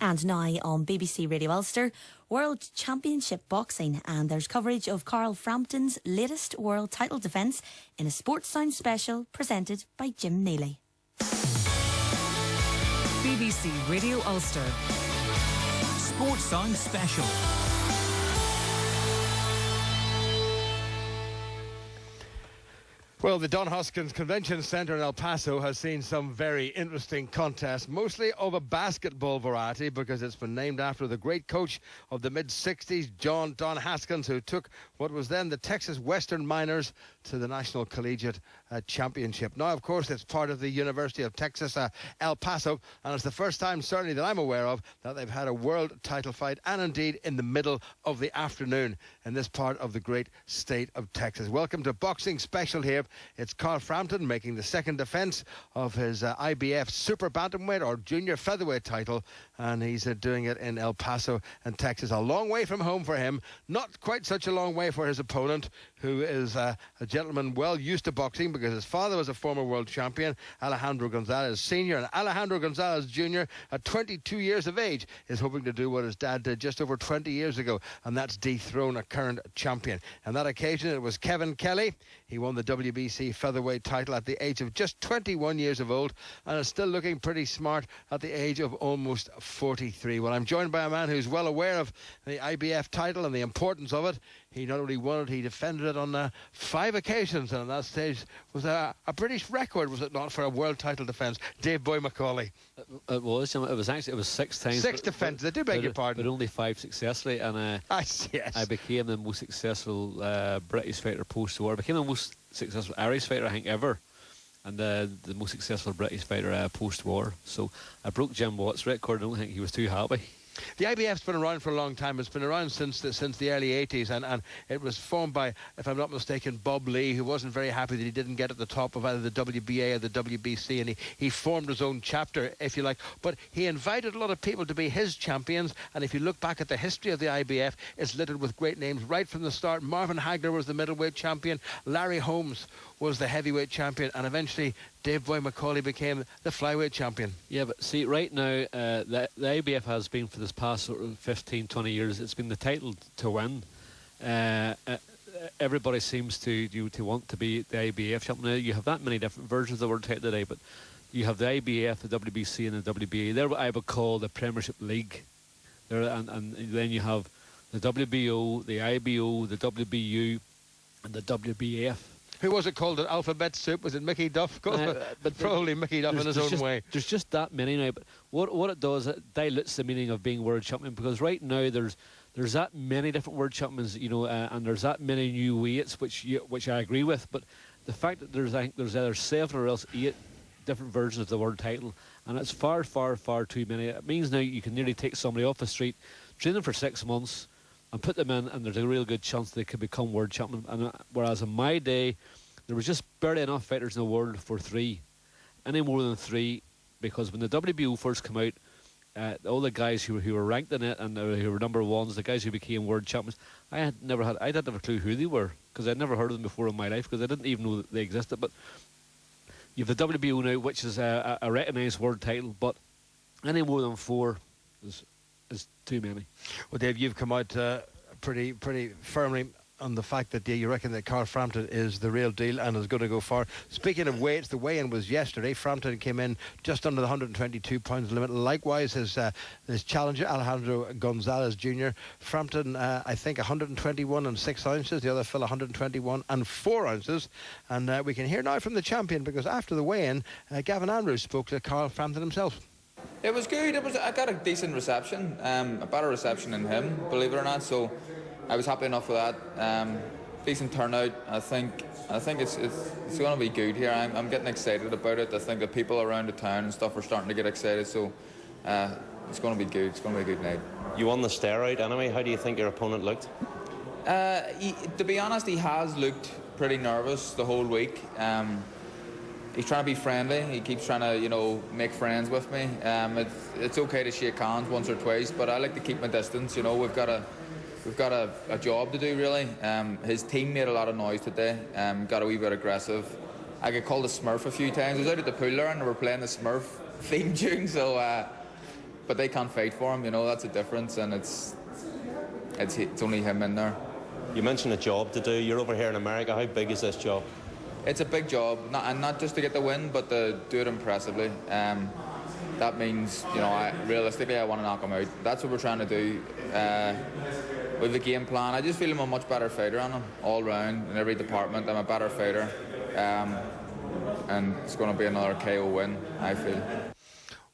And now on BBC Radio Ulster, World Championship Boxing, and there's coverage of Carl Frampton's latest world title defence in a Sports Sound special presented by Jim Neely. BBC Radio Ulster Sports Sound special. Well, the Don Hoskins Convention Centre in El Paso has seen some very interesting contests, mostly of a basketball variety, because it's been named after the great coach of the mid-60s, Don Hoskins, who took what was then the Texas Western Miners to the National Collegiate Championship. Now, of course, it's part of the University of Texas, El Paso, and it's the first time, certainly that I'm aware of, that they've had a world title fight, and indeed in the middle of the afternoon in this part of the great state of Texas. Welcome to Boxing Special here. It's Carl Frampton making the second defence of his IBF Super Bantamweight or Junior Featherweight title, and he's doing it in El Paso in Texas. A long way from home for him, not quite such a long way for his opponent, who is a gentleman well used to boxing because his father was a former world champion, Alejandro Gonzalez Sr. And Alejandro Gonzalez Jr., at 22 years of age, is hoping to do what his dad did just over 20 years ago, and that's dethrone a current champion. On that occasion, it was Kevin Kelly. He won the WBC featherweight title at the age of just 21 years of old, and is still looking pretty smart at the age of almost 43. Well, I'm joined by a man who's well aware of the IBF title and the importance of it. He not only won it, he defended it on 5 occasions, and at that stage was a British record, was it not, for a world title defence? Dave Boy Macaulay. It was 6 times. 6 defences, I do beg your pardon. But only 5 successfully, and yes. I became the most successful British fighter post-war. I became the most successful Irish fighter, I think, ever, and the most successful British fighter post-war. So I broke Jim Watt's record. I don't think he was too happy. The IBF's been around for a long time. It's been around since the early 80s, and it was formed by, if I'm not mistaken, Bob Lee, who wasn't very happy that he didn't get at the top of either the WBA or the WBC, and he formed his own chapter, if you like. But he invited a lot of people to be his champions, and if you look back at the history of the IBF, it's littered with great names right from the start. Marvin Hagler was the middleweight champion, Larry Holmes was the heavyweight champion, and eventually Dave Boy Macaulay became the flyweight champion. Yeah, but see, right now, the IBF has been, for this past sort of 15, 20 years, it's been the title to win. Everybody seems to want to be the IBF champion. Now, you have that many different versions of the word title today, but you have the IBF, the WBC, and the WBA. They're what I would call the Premiership League. And then you have the WBO, the IBO, the WBU, and the WBF. Who was it called? An alphabet soup? Was it Mickey Duff? But probably Mickey Duff in his own way. There's just that many now. But what it does, it dilutes the meaning of being world champion, because right now there's that many different world champions, and there's that many new weights, which I agree with. But the fact that there's either 7 or else 8 different versions of the world title, and it's far, far, far too many. It means now you can nearly take somebody off the street, train them for 6 months, and put them in, and there's a real good chance they could become world champion. And whereas in my day, there was just barely enough fighters in the world for 3, any more than 3, because when the WBO first came out, all the guys who were ranked in it and who were number ones, the guys who became world champions, I didn't have a clue who they were, because I'd never heard of them before in my life, because I didn't even know that they existed. But you have the WBO now, which is a recognised world title, but any more than 4 is too many. Well, Dave, you've come out pretty firmly on the fact that you reckon that Carl Frampton is the real deal and is going to go far. Speaking of weights, the weigh-in was yesterday. Frampton came in just under the 122 pounds limit. Likewise, his challenger, Alejandro Gonzalez Jr. Frampton, I think, 121 and 6 ounces. The other fellow, 121 and 4 ounces. And we can hear now from the champion, because after the weigh-in, Gavin Andrews spoke to Carl Frampton himself. It was good. I got a decent reception, a better reception than him, believe it or not. So I was happy enough with that. Decent turnout. I think it's going to be good here. I'm getting excited about it. I think the people around the town and stuff are starting to get excited. So it's going to be good. It's going to be a good night. You won the steroid anyway. How do you think your opponent looked? To be honest, he has looked pretty nervous the whole week. He's trying to be friendly. He keeps trying to, make friends with me. It's okay to shake hands once or twice, but I like to keep my distance. We've got a job to do, really. His team made a lot of noise today. Got a wee bit aggressive. I got called a Smurf a few times. I was out at the pool there and they were playing the Smurf theme tune, so but they can't fight for him. You know, that's a difference, and it's only him in there. You mentioned a job to do. You're over here in America. How big is this job? It's a big job, not just to get the win, but to do it impressively. That means, you know, realistically, I want to knock him out. That's what we're trying to do with the game plan. I just feel I'm a much better fighter on him, all round, in every department. I'm a better fighter, and it's going to be another KO win, I feel.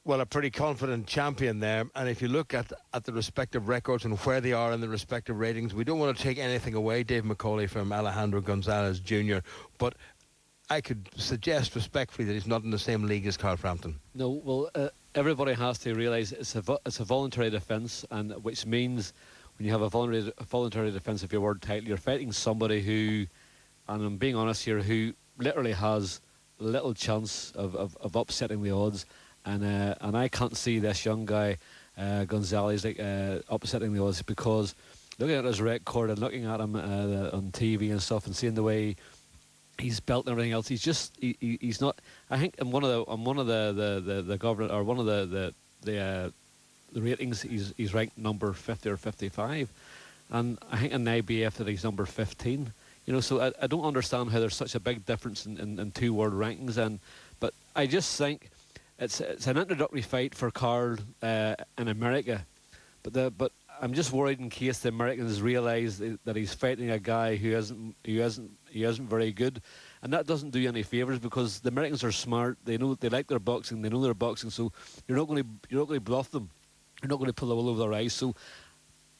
Well, a pretty confident champion there. And if you look at the respective records and where they are in the respective ratings, we don't want to take anything away, Dave McCauley, from Alejandro Gonzalez Jr., but I could suggest respectfully that he's not in the same league as Carl Frampton. No, well, everybody has to realise it's a voluntary defence, and which means when you have a voluntary defence of your world title, you're fighting somebody who, and I'm being honest here, who literally has little chance of upsetting the odds, and I can't see this young guy Gonzalez upsetting the odds, because looking at his record and looking at him on TV and stuff and seeing the way he's built and everything else, he's not. I think in one of the government, or one of the ratings, he's ranked number 50 or 55, and I think in the IBF that he's number 15. You know, so I don't understand how there's such a big difference in two world rankings. But I just think it's an introductory fight for Carl in America, but I'm just worried in case the Americans realise that he's fighting a guy who isn't very good, and that doesn't do you any favours, because the Americans are smart. They know, they like their boxing. They know their boxing, so you're not going to bluff them. You're not going to pull the wool over their eyes. So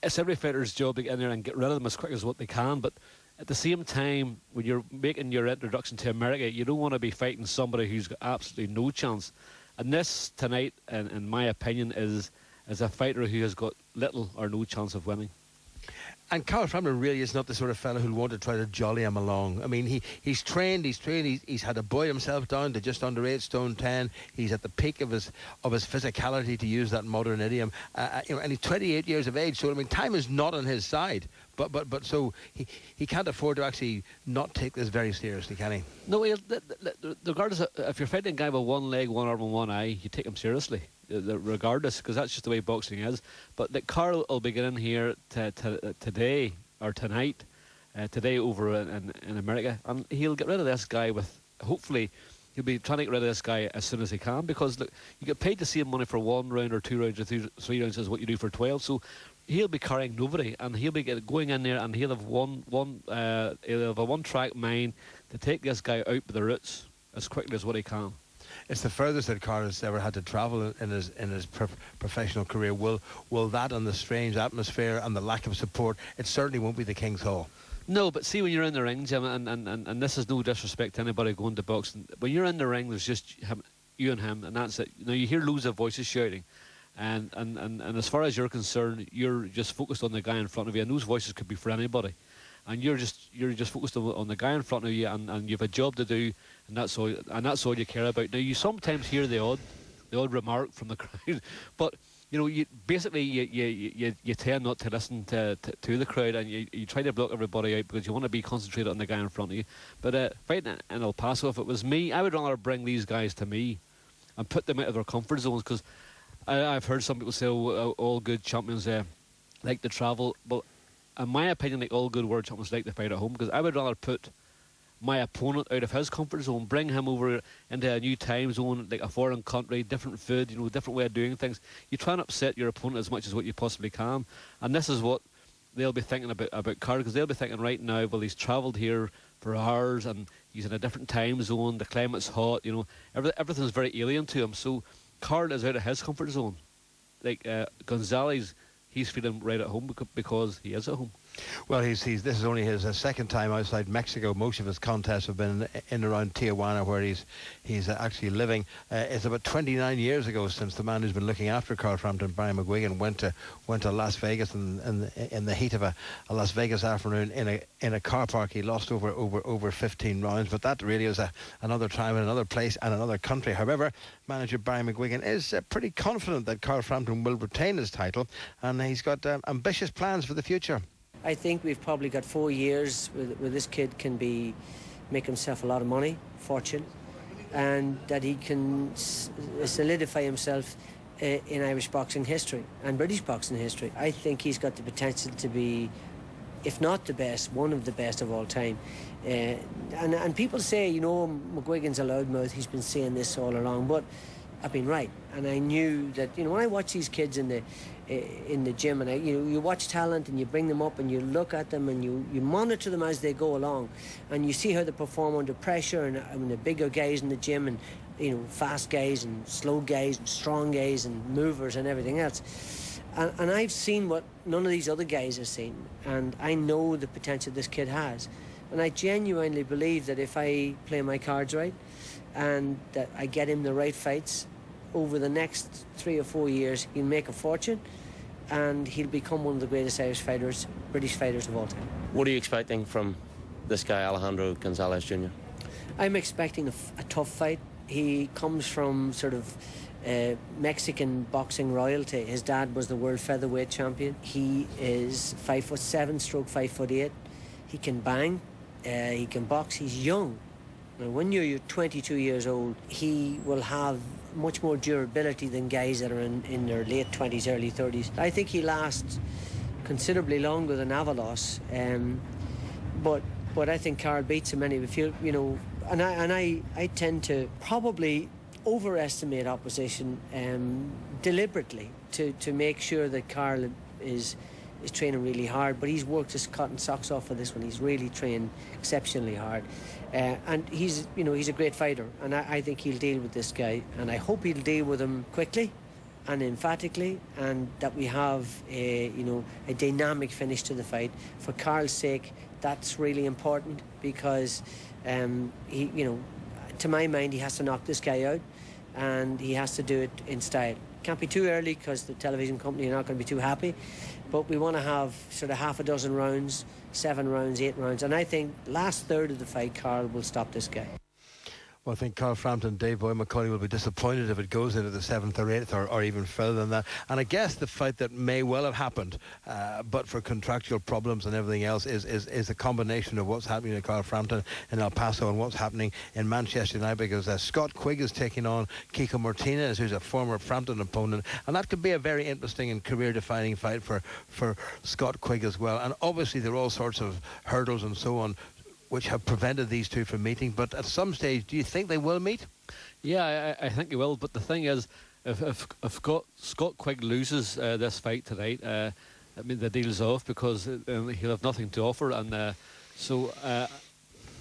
it's every fighter's job to get in there and get rid of them as quick as what they can. But at the same time, when you're making your introduction to America, you don't want to be fighting somebody who's got absolutely no chance. And this tonight, in my opinion, is a fighter who has got little or no chance of winning. And Carl Frampton really is not the sort of fellow who'll want to try to jolly him along. I mean, he's trained, he's had to boil himself down to just under 8 stone 10. He's at the peak of his physicality, to use that modern idiom. You know, and he's 28 years of age, so I mean, time is not on his side. But so he can't afford to actually not take this very seriously, can he? No, regardless of, if you're fighting a guy with one leg, one arm and one eye, you take him seriously, regardless, because that's just the way boxing is. But that Carl will be getting here today or tonight, today over in America, and he'll get rid of this guy with, hopefully, he'll be trying to get rid of this guy as soon as he can, because look, you get paid the same money for 1 round or 2 rounds or 3 rounds as what you do for 12. So he'll be carrying nobody, and he'll be going in there, and he'll have he'll have a one-track mind to take this guy out by the roots as quickly as what he can. It's the furthest that Carl has ever had to travel in his professional career. Will that, and the strange atmosphere and the lack of support, it certainly won't be the King's Hall. No, but see, when you're in the ring, Jim, and this is no disrespect to anybody going to boxing, when you're in the ring, there's just you and him, and that's it. You know, you hear loads of voices shouting, and as far as you're concerned, you're just focused on the guy in front of you, and those voices could be for anybody, and you're just focused on the guy in front of you, and you've a job to do, and that's all you care about. Now, you sometimes hear the odd remark from the crowd, but you know, you tend not to listen to the crowd, and you try to block everybody out because you want to be concentrated on the guy in front of you. But fighting in El Paso, if it was me, I would rather bring these guys to me and put them out of their comfort zones, because I've heard some people say, all good champions like to travel. But in my opinion, like all good world champions like to fight at home, because I would rather put my opponent out of his comfort zone, bring him over into a new time zone, like a foreign country, different food, you know, different way of doing things. You try and upset your opponent as much as what you possibly can, and this is what they'll be thinking about Carl, because they'll be thinking right now, well, he's travelled here for hours and he's in a different time zone, the climate's hot, you know, everything's very alien to him. So Carl is out of his comfort zone. Like Gonzalez, he's feeling right at home because he is at home. Well, this is only his second time outside Mexico. Most of his contests have been in around Tijuana, where he's actually living. It's about 29 years ago since the man who's been looking after Carl Frampton, Brian McGuigan, went to Las Vegas in the heat of a Las Vegas afternoon in a car park. He lost over 15 rounds, but that really is another time in another place and another country. However, manager Brian McGuigan is pretty confident that Carl Frampton will retain his title, and he's got ambitious plans for the future. I think we've probably got 4 years where this kid can make himself a lot of money, fortune, and that he can solidify himself in Irish boxing history and British boxing history. I think he's got the potential to be, if not the best, one of the best of all time. And people say, you know, McGuigan's a loudmouth. He's been saying this all along, but I've been right. And I knew that, you know, when I watch these kids in the gym, and you watch talent and you bring them up and you look at them and you monitor them as they go along, and you see how they perform under pressure, and the bigger guys in the gym, and you know, fast guys and slow guys and strong guys and movers and everything else. And I've seen what none of these other guys have seen, and I know the potential this kid has. And I genuinely believe that if I play my cards right and that I get him the right fights, over the next 3 or 4 years, he'll make a fortune and he'll become one of the greatest Irish fighters, British fighters of all time. What are you expecting from this guy, Alejandro Gonzalez Jr.? I'm expecting a tough fight. He comes from sort of Mexican boxing royalty. His dad was the world featherweight champion. He is 5'7" stroke 5'8". He can bang, he can box, he's young. Now, when you're 22 years old, he will have much more durability than guys that are in their late 20s, early 30s. I think he lasts considerably longer than Avalos, but I think Carl beats him anyway. You know, and I tend to probably overestimate opposition deliberately to make sure that Carl is training really hard, but he's worked his cotton socks off for this one. He's really trained exceptionally hard, and he's a great fighter, and I think he'll deal with this guy, and I hope he'll deal with him quickly and emphatically, and that we have a dynamic finish to the fight. For Carl's sake, that's really important, because to my mind, he has to knock this guy out, and he has to do it in style. Can't be too early, because the television company are not going to be too happy, but we want to have sort of half a dozen rounds, 7 rounds, 8 rounds, and I think last third of the fight, Carl will stop this guy. Well, I think Carl Frampton, Dave Boy McCauley will be disappointed if it goes into the 7th or 8th or even further than that. And I guess the fight that may well have happened, but for contractual problems and everything else, is a combination of what's happening to Carl Frampton in El Paso and what's happening in Manchester United, because Scott Quigg is taking on Kiko Martinez, who's a former Frampton opponent, and that could be a very interesting and career-defining fight for Scott Quigg as well. And obviously there are all sorts of hurdles and so on which have prevented these two from meeting, but at some stage, do you think they will meet? Yeah, I think he will, but the thing is, if Scott Quigg loses this fight tonight, I mean, the deal's off, because he'll have nothing to offer, and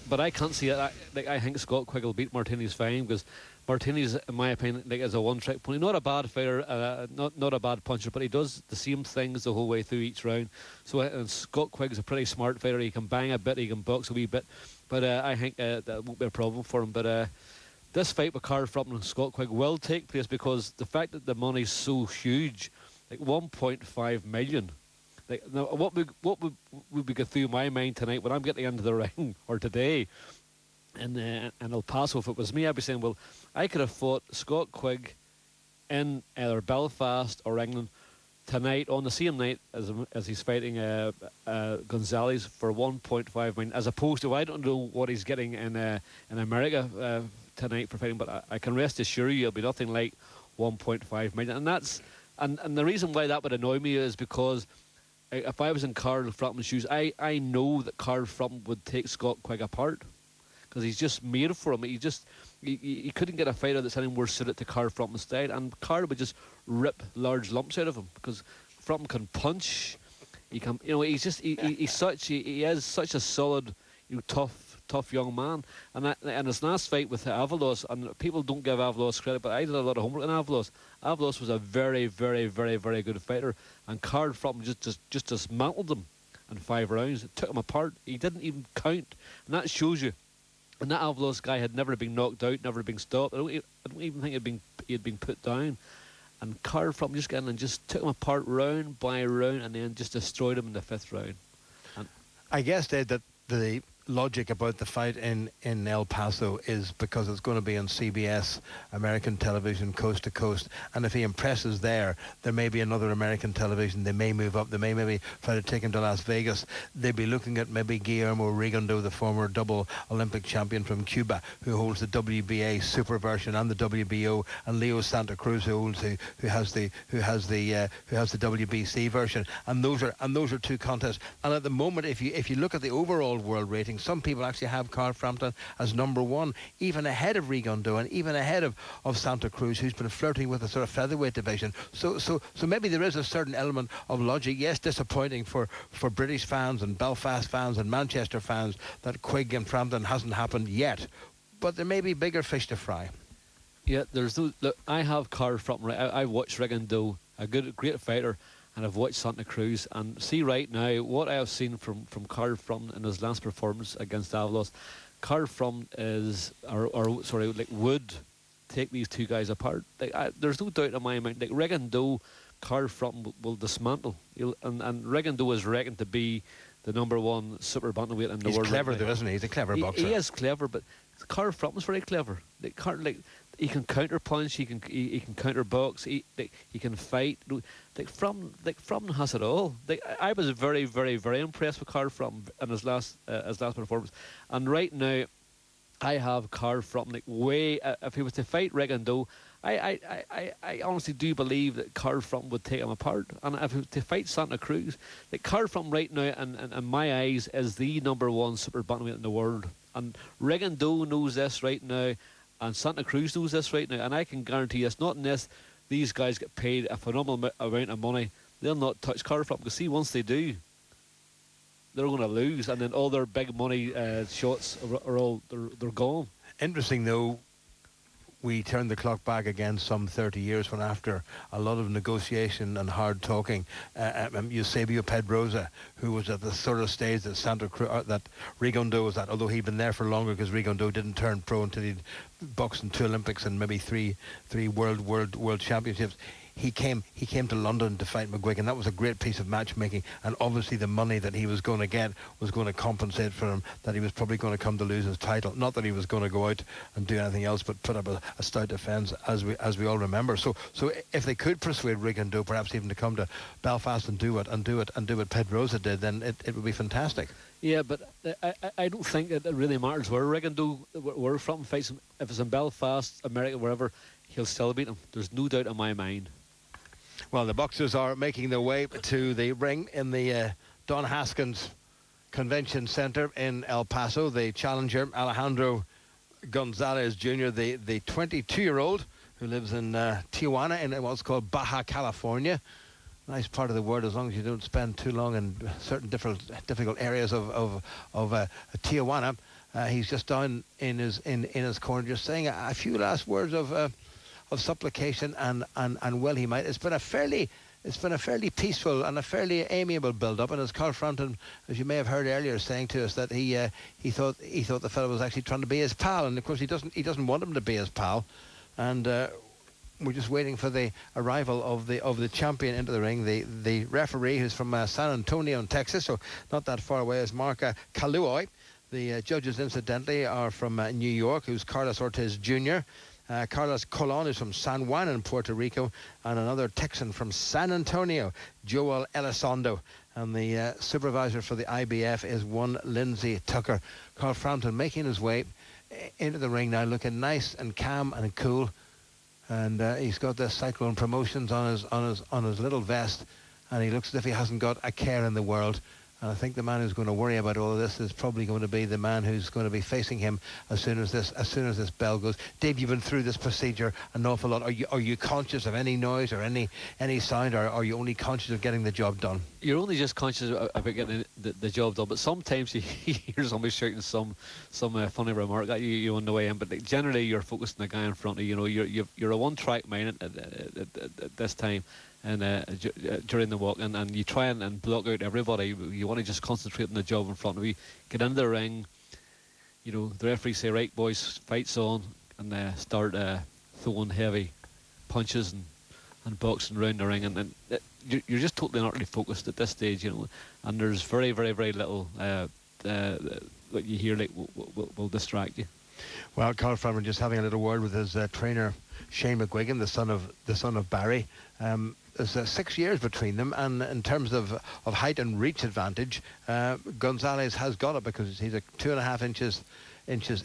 but I can't see it. I think Scott Quigg will beat Martinez fine, because Martinez, in my opinion, is a one-trick pony. Not a bad fighter, not a bad puncher, but he does the same things the whole way through each round. So and Scott Quigg's a pretty smart fighter. He can bang a bit, he can box a wee bit, but I think that won't be a problem for him. But this fight with Carl Frampton and Scott Quigg will take place, because the fact that the money's so huge, like 1.5 million. Like, now, what would be go through my mind tonight when I'm getting into the ring, or today, in El Paso? If it was me, I'd be saying, well, I could have fought Scott Quigg in either Belfast or England tonight, on the same night as he's fighting Gonzalez, for 1.5 million, as opposed to, I don't know what he's getting in America tonight for fighting, but I can rest assure you it'll be nothing like 1.5 million. And that's and the reason why that would annoy me is because if I was in Carl Frampton's shoes, I know that Carl Frampton would take Scott Quigg apart, because he's just made for him. He couldn't get a fighter that's any more suited to Carl Frampton's style, and Carl would just rip large lumps out of him, because Frampton can punch. He can, he's such a solid, tough young man. And his last fight with Avalos, and people don't give Avalos credit, but I did a lot of homework on Avalos. Avalos was a very, very, very, very good fighter, and Carl Frampton just dismantled him in 5 rounds. It took him apart. He didn't even count, and that shows you. And that Avalos guy had never been knocked out, never been stopped. I don't even think he had been put down. And Carl Frampton just got in and just took him apart round by round, and then just destroyed him in the 5th round. And I guess, Dave, that the logic about the fight in El Paso is because it's going to be on CBS American television, coast to coast, and if he impresses there may be another American television. They may move up. They may maybe try to take him to Las Vegas. They'd be looking at maybe Guillermo Rigondeaux, the former double Olympic champion from Cuba, who holds the WBA super version and the WBO, and Leo Santa Cruz, who has the WBC version, and those are two contests. And at the moment, if you look at the overall world rating, some people actually have Carl Frampton as number one, even ahead of Rigondeaux and even ahead of Santa Cruz, who's been flirting with the sort of featherweight division. So maybe there is a certain element of logic. Yes, disappointing for British fans and Belfast fans and Manchester fans that Quigg and Frampton hasn't happened yet, but there may be bigger fish to fry. Yeah, there's no. Look, I have Carl Frampton. Right, I watched Rigondeaux, great fighter, and I've watched Santa Cruz, and see right now what I have seen from Carl Frampton in his last performance against Avalos. Carl Frampton would take these two guys apart. There's no doubt in my mind. Like Rigondeaux, Carl Frampton will dismantle. And Rigondeaux is reckoned to be the number one super bantamweight in the world. He's clever, though, isn't he? He's a clever boxer. He is clever, but Carl Frampton's very clever. He can counter punch. He can counter box. He can fight. Frampton has it all. I was very, very, very impressed with Carl Frampton in his last performance. And right now, I have Carl Frampton if he was to fight Rigondeaux, I honestly do believe that Carl Frampton would take him apart. And if he was to fight Santa Cruz, Carl Frampton right now, in my eyes, is the number one super bantamweight in the world. And Rigondeaux knows this right now, and Santa Cruz knows this right now. And I can guarantee it's not unless these guys get paid a phenomenal amount of money, they'll not touch Carl Frampton. Because see, once they do, they're going to lose, and then all their big money shots they're gone. Interesting though, we turned the clock back again some 30 years when, after a lot of negotiation and hard talking, Eusebio Pedrosa, who was at the sort of stage that that Rigondeaux was at, although he'd been there for longer because Rigondeaux didn't turn pro until he'd boxed in 2 Olympics and maybe three world championships. He came to London to fight McGuigan. That was a great piece of matchmaking, and obviously the money that he was going to get was going to compensate for him that he was probably going to come to lose his title. Not that he was going to go out and do anything else but put up a stout defence, as we all remember. So if they could persuade Rigondeaux perhaps even to come to Belfast and do what Pedrosa did, then it would be fantastic. Yeah, but I don't think it really matters where Rigondeaux, where Frampton fights him. If it's in Belfast, America, wherever, he'll still beat him. There's no doubt in my mind. Well, the boxers are making their way to the ring in the Don Haskins Convention Center in El Paso. The challenger, Alejandro Gonzalez Jr., the 22-year-old who lives in Tijuana in what's called Baja California. Nice part of the world, as long as you don't spend too long in certain difficult areas of Tijuana. He's just down in his corner, just saying a few last words of supplication and well he might. It's been a fairly peaceful and a fairly amiable build-up, and as Carl Frampton, as you may have heard earlier, saying to us that he thought the fellow was actually trying to be his pal, and of course he doesn't want him to be his pal, and we're just waiting for the arrival of the champion into the ring. The referee, who's from San Antonio in Texas, so not that far away, is Mark Kaluoy. The judges, incidentally, are from New York, who's Carlos Ortiz Jr., Carlos Colon is from San Juan in Puerto Rico, and another Texan from San Antonio, Joel Elizondo. And the supervisor for the IBF is one Lindsay Tucker. Carl Frampton making his way into the ring now, looking nice and calm and cool. And he's got the Cyclone Promotions on his little vest, and he looks as if he hasn't got a care in the world. And I think the man who's going to worry about all of this is probably going to be the man who's going to be facing him as soon as this bell goes. Dave, you've been through this procedure an awful lot. Are you conscious of any noise or any sound, or are you only conscious of getting the job done? You're only just conscious about getting the job done, but sometimes you hear somebody shouting some funny remark at you on the way in. But generally, you're focused on the guy in front of you. You're a one-track mind at this time. And during the walk, and you try and block out everybody. You want to just concentrate on the job in front of you. Get into the ring. The referee say, right boys, fight's on, and start throwing heavy punches and boxing around the ring, and you're just totally and utterly focused at this stage, and there's very, very, very little what you hear like will distract you. Well, Carl Frampton just having a little word with his trainer Shane McGuigan, the son of Barry. There's 6 years between them, and in terms of height and reach advantage, Gonzalez has got it because he's a 2.5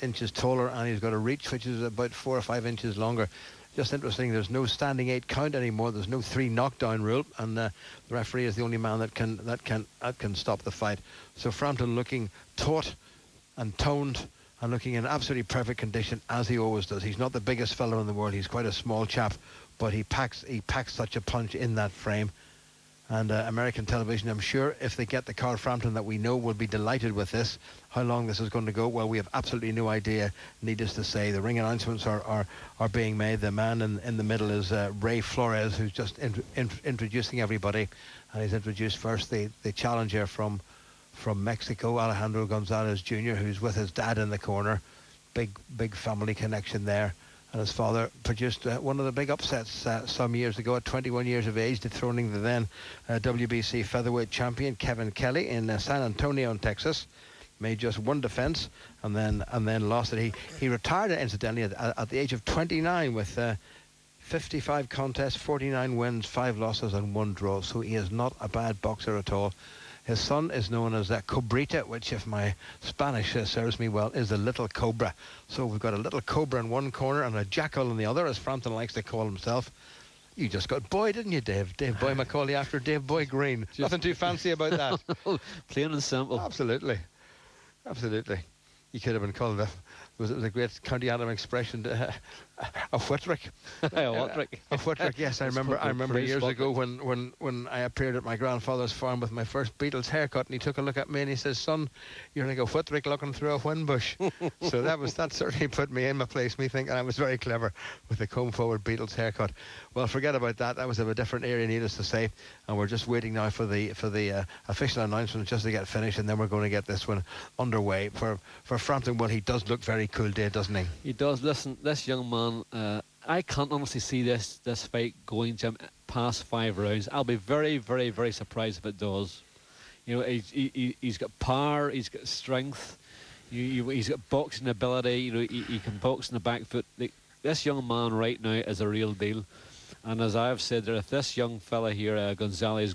inches taller, and he's got a reach which is about 4 or 5 inches longer. Just interesting. There's no standing 8 count anymore. There's no 3 knockdown rule, and the referee is the only man that can stop the fight. So Frampton looking taut and toned, and looking in absolutely perfect condition, as he always does. He's not the biggest fellow in the world. He's quite a small chap, but he packs such a punch in that frame. And American television, I'm sure, if they get the Carl Frampton that we know, will be delighted with this. How long this is going to go, well, we have absolutely no idea. Needless to say, the ring announcements are being made. The man in the middle is Ray Flores, who's just introducing everybody. And he's introduced first the challenger from Mexico, Alejandro Gonzalez Jr., who's with his dad in the corner. Big family connection there. And his father produced one of the big upsets some years ago at 21 years of age, dethroning the then WBC featherweight champion Kevin Kelly in San Antonio in Texas. Made just one defense and then lost it. He retired, incidentally, at the age of 29 with 55 contests, 49 wins, 5 losses and 1 draw. So he is not a bad boxer at all. His son is known as Cobrita, which, if my Spanish serves me well, is a little cobra. So we've got a little cobra in one corner and a jackal in the other, as Frampton likes to call himself. You just got Boy, didn't you, Dave? Dave Boy Macaulay after Dave Boy Green. Nothing too fancy about that. Plain and simple. Absolutely. You could have been called it was a great County Antrim expression, a whitrick. A whitrick. A whitrick, yes. I remember years ago when I appeared at my grandfather's farm with my first Beatles haircut, and he took a look at me and he says, "Son, you're like a whitrick looking through a whin bush." So that certainly put me in my place, me thinking I was very clever with the comb forward Beatles haircut. Well, forget about that. That was of a different area, needless to say, and we're just waiting now for the official announcement just to get finished, and then we're going to get this one underway. For Frampton, well, he does look very cool, Dave, doesn't he? He does. Listen, this young man, I can't honestly see this fight going, Jim, past 5 rounds. I'll be very, very, very surprised if it does. You know, he's got power, he's got strength, he's got boxing ability. You know, he can box in the back foot. This young man right now is a real deal. And as I've said, if this young fella here, Gonzalez,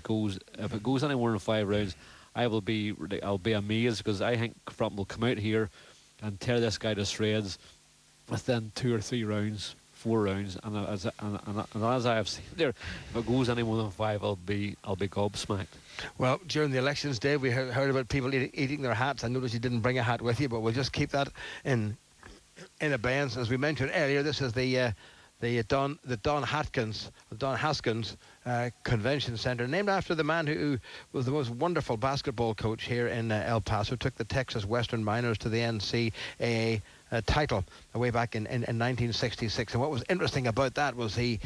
if it goes any more than 5 rounds, I'll be amazed, because I think Frampton will come out here and tear this guy to shreds within 2 or 3 rounds, 4 rounds. And as I have seen there, if it goes any more than 5, I'll be gobsmacked. Well, during the elections, Dave, we heard about people eating their hats. I noticed you didn't bring a hat with you, but we'll just keep that in abeyance. As we mentioned earlier, this is the Don Haskins Convention Center, named after the man who was the most wonderful basketball coach here in El Paso, took the Texas Western Miners to the NCAA title way back in 1966. And what was interesting about that was he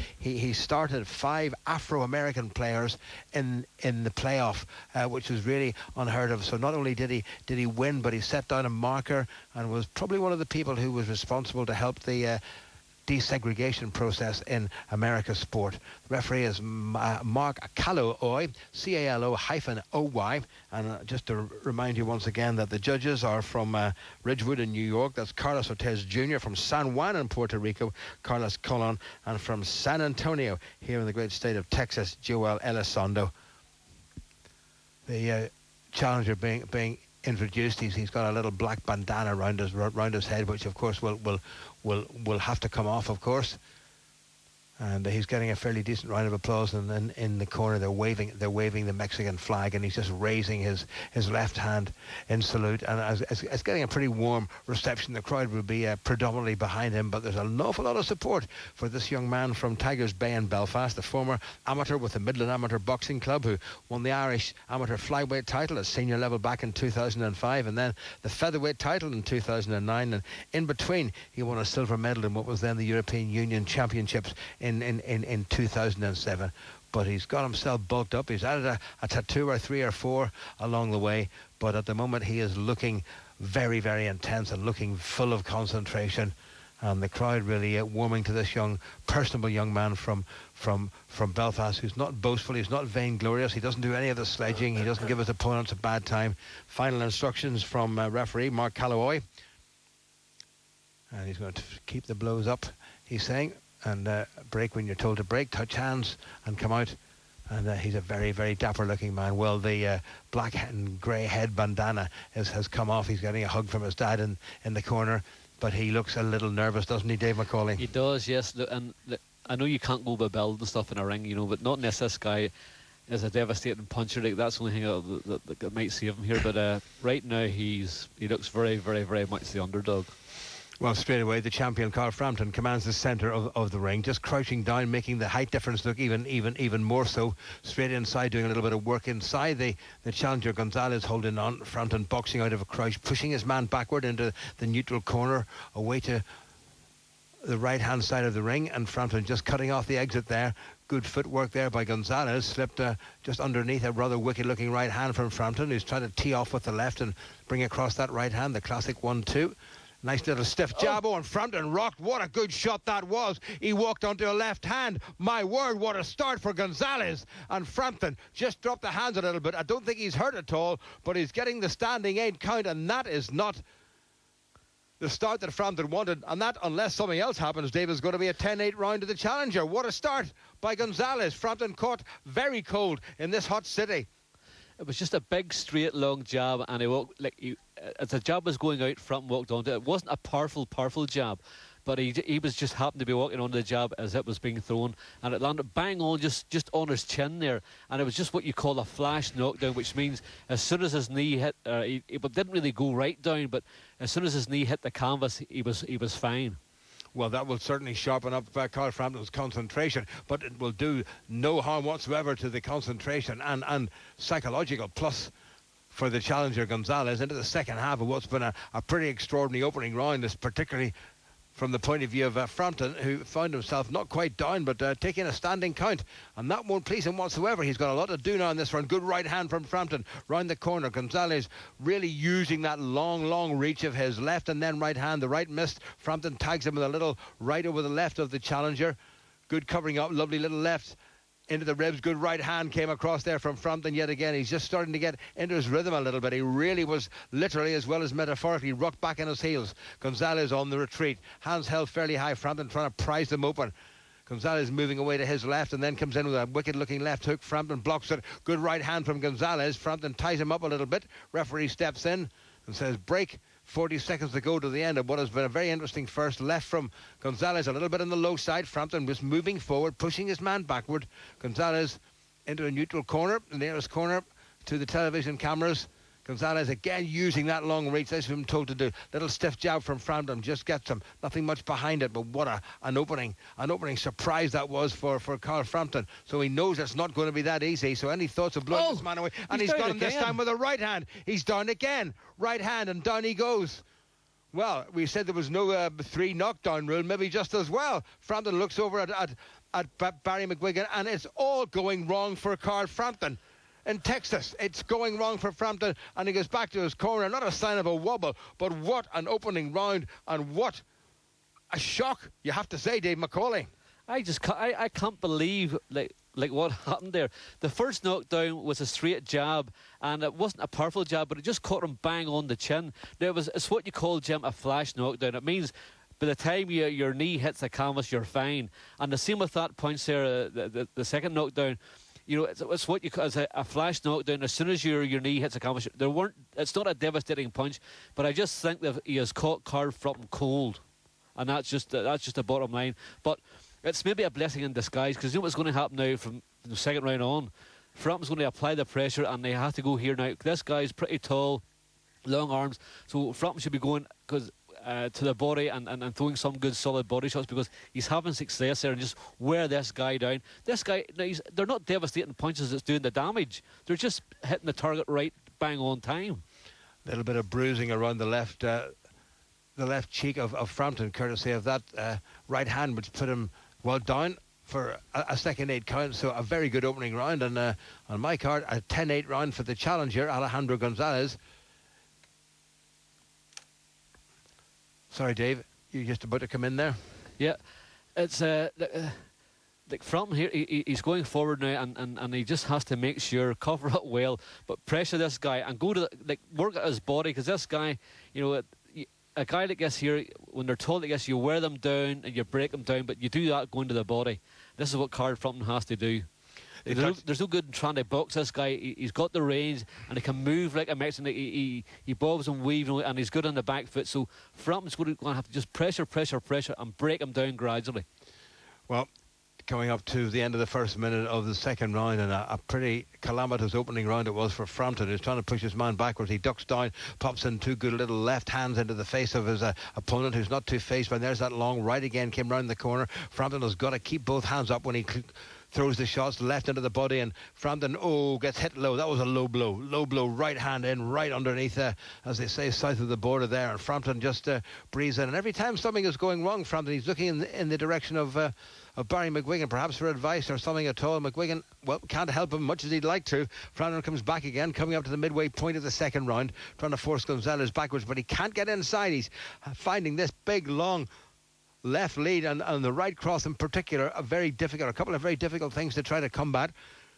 started 5 Afro-American players in the playoff, which was really unheard of. So not only did he win, but he set down a marker and was probably one of the people who was responsible to help the desegregation process in America's sport. The referee is Mark Calloway, Calo-OY, and just to remind you once again that the judges are from Ridgewood in New York. That's Carlos Ortiz Jr. from San Juan in Puerto Rico, Carlos Colon, and from San Antonio here in the great state of Texas, Joel Elizondo. The challenger being introduced. He's got a little black bandana around his head, which of course will have to come off, of course. And he's getting a fairly decent round of applause, and then in the corner they're waving the Mexican flag, and he's just raising his left hand in salute, and it's getting a pretty warm reception. The crowd will be predominantly behind him, but there's an awful lot of support for this young man from Tigers Bay in Belfast, the former amateur with the Midland Amateur Boxing Club, who won the Irish amateur flyweight title at senior level back in 2005, and then the featherweight title in 2009, and in between he won a silver medal in what was then the European Union Championships in 2007. But he's got himself bulked up. He's added a tattoo or 3 or 4 along the way, but at the moment he is looking very, very intense and looking full of concentration. And the crowd really warming to this personable young man from Belfast, who's not boastful, he's not vainglorious, he doesn't do any of the sledging, he doesn't give his opponents a bad time. Final instructions from referee Mark Calloway. And he's going to keep the blows up, he's saying, and break when you're told to break, touch hands and come out. And he's a very, very dapper looking man. Well, the black and grey head bandana has come off. He's getting a hug from his dad in the corner. But he looks a little nervous, doesn't he, Dave McCauley? He does, yes. And I know you can't go by build and stuff in a ring, you know, but not unless this guy is a devastating puncher. Like, that's the only thing that might save him here. But right now, he looks very, very, very much the underdog. Well, straight away, the champion, Carl Frampton, commands the centre of the ring, just crouching down, making the height difference look even more so. Straight inside, doing a little bit of work inside. The challenger, Gonzalez, holding on. Frampton boxing out of a crouch, pushing his man backward into the neutral corner, away to the right-hand side of the ring, and Frampton just cutting off the exit there. Good footwork there by Gonzalez, slipped just underneath a rather wicked-looking right hand from Frampton, who's trying to tee off with the left and bring across that right hand, the classic 1-2. Nice little stiff jab. Oh, and Frampton rocked. What a good shot that was. He walked onto a left hand. My word, what a start for Gonzalez. And Frampton just dropped the hands a little bit. I don't think he's hurt at all, but he's getting the standing 8 count, and that is not the start that Frampton wanted. And that, unless something else happens, Dave, is going to be a 10-8 round to the challenger. What a start by Gonzalez. Frampton caught very cold in this hot city. It was just a big, straight, long jab, and as the jab was going out, Frampton walked onto it. It wasn't a powerful jab, but he was just happened to be walking onto the jab as it was being thrown, and it landed bang on just on his chin there, and it was just what you call a flash knockdown, which means as soon as his knee hit, it didn't really go right down, but as soon as his knee hit the canvas, he was fine. Well, that will certainly sharpen up Carl Frampton's concentration, but it will do no harm whatsoever to the concentration and psychological plus for the challenger Gonzalez into the second half of what's been a pretty extraordinary opening round, particularly from the point of view of Frampton, who found himself not quite down, but taking a standing count. And that won't please him whatsoever. He's got a lot to do now in this round. Good right hand from Frampton, round the corner. Gonzalez really using that long reach of his left and then right hand. The right missed. Frampton tags him with a little right over the left of the challenger. Good covering up, lovely little left into the ribs. Good right hand came across there from Frampton yet again. He's just starting to get into his rhythm a little bit. He really was literally as well as metaphorically rocked back in his heels. Gonzalez on the retreat. Hands held fairly high. Frampton trying to prise them open. Gonzalez moving away to his left and then comes in with a wicked-looking left hook. Frampton blocks it. Good right hand from Gonzalez. Frampton ties him up a little bit. Referee steps in and says break. 40 seconds to go to the end of what has been a very interesting first. Left from Gonzalez, a little bit on the low side. Frampton was moving forward, pushing his man backward. Gonzalez into a neutral corner, the nearest corner to the television cameras. Gonzalez again using that long reach. That's what I'm told to do. Little stiff jab from Frampton, just gets him. Nothing much behind it, but what an opening surprise that was for Carl Frampton. So he knows it's not going to be that easy. So any thoughts of blowing this man away? And he's got him this time with a right hand. He's down again. Right hand, and down he goes. Well, we said there was no 3 knockdown rule, maybe just as well. Frampton looks over at Barry McGuigan, and it's all going wrong for Carl Frampton. In Texas, it's going wrong for Frampton, and he goes back to his corner. Not a sign of a wobble, but what an opening round, and what a shock, you have to say, Dave McCauley. I can't believe like what happened there. The first knockdown was a straight jab, and it wasn't a powerful jab, but it just caught him bang on the chin. Now, it's what you call, Jim, a flash knockdown. It means by the time your knee hits the canvas, you're fine. And the same with that punch there, the second knockdown. You know, it's what you call a flash knockdown. As soon as your knee hits a canvas, it's not a devastating punch, but I just think that he has caught Carl Frampton cold, and that's just the bottom line. But it's maybe a blessing in disguise, because you know what's going to happen now from the second round on. Frampton's going to apply the pressure, and they have to go here now. This guy's pretty tall, long arms, so Frampton should be going to the body and throwing some good solid body shots, because he's having success there and just wear this guy down. This guy, they're not devastating punches that's doing the damage. They're just hitting the target right bang on time. A little bit of bruising around the left cheek of Frampton, courtesy of that right hand, which put him well down for a second 8 count. So a very good opening round, and on my card, a 10-8 round for the challenger, Alejandro Gonzalez. Sorry, Dave. you're just about to come in there. Yeah, it's like Frampton here, he's going forward now, and he just has to make sure, cover up well, but pressure this guy and go to work at his body, because this guy, a guy that gets here, when they're told that you wear them down and you break them down, but you do that going to the body. This is what Carl Frampton has to do. There's no good in trying to box this guy. He's got the range and he can move like a Mexican. He bobs and weaves and he's good on the back foot. So Frampton's going to have to just pressure and break him down gradually. Well, coming up to the end of the first minute of the second round, and a pretty calamitous opening round it was for Frampton, who's trying to push his man backwards. He ducks down, pops in two good little left hands into the face of his opponent, who's not too phased. But there's that long right again, came round the corner. Frampton has got to keep both hands up when he throws the shots left into the body, and Frampton gets hit low. That was a low blow, right hand in, right underneath, as they say, south of the border there, and Frampton just breathes in. And every time something is going wrong, Frampton, he's looking in the direction of Barry McGuigan, perhaps for advice or something at all. McGuigan, well, can't help him much as he'd like to. Frampton comes back again, coming up to the midway point of the second round, trying to force Gonzalez backwards, but he can't get inside. He's finding this big, long left lead and the right cross in particular a couple of very difficult things to try to combat.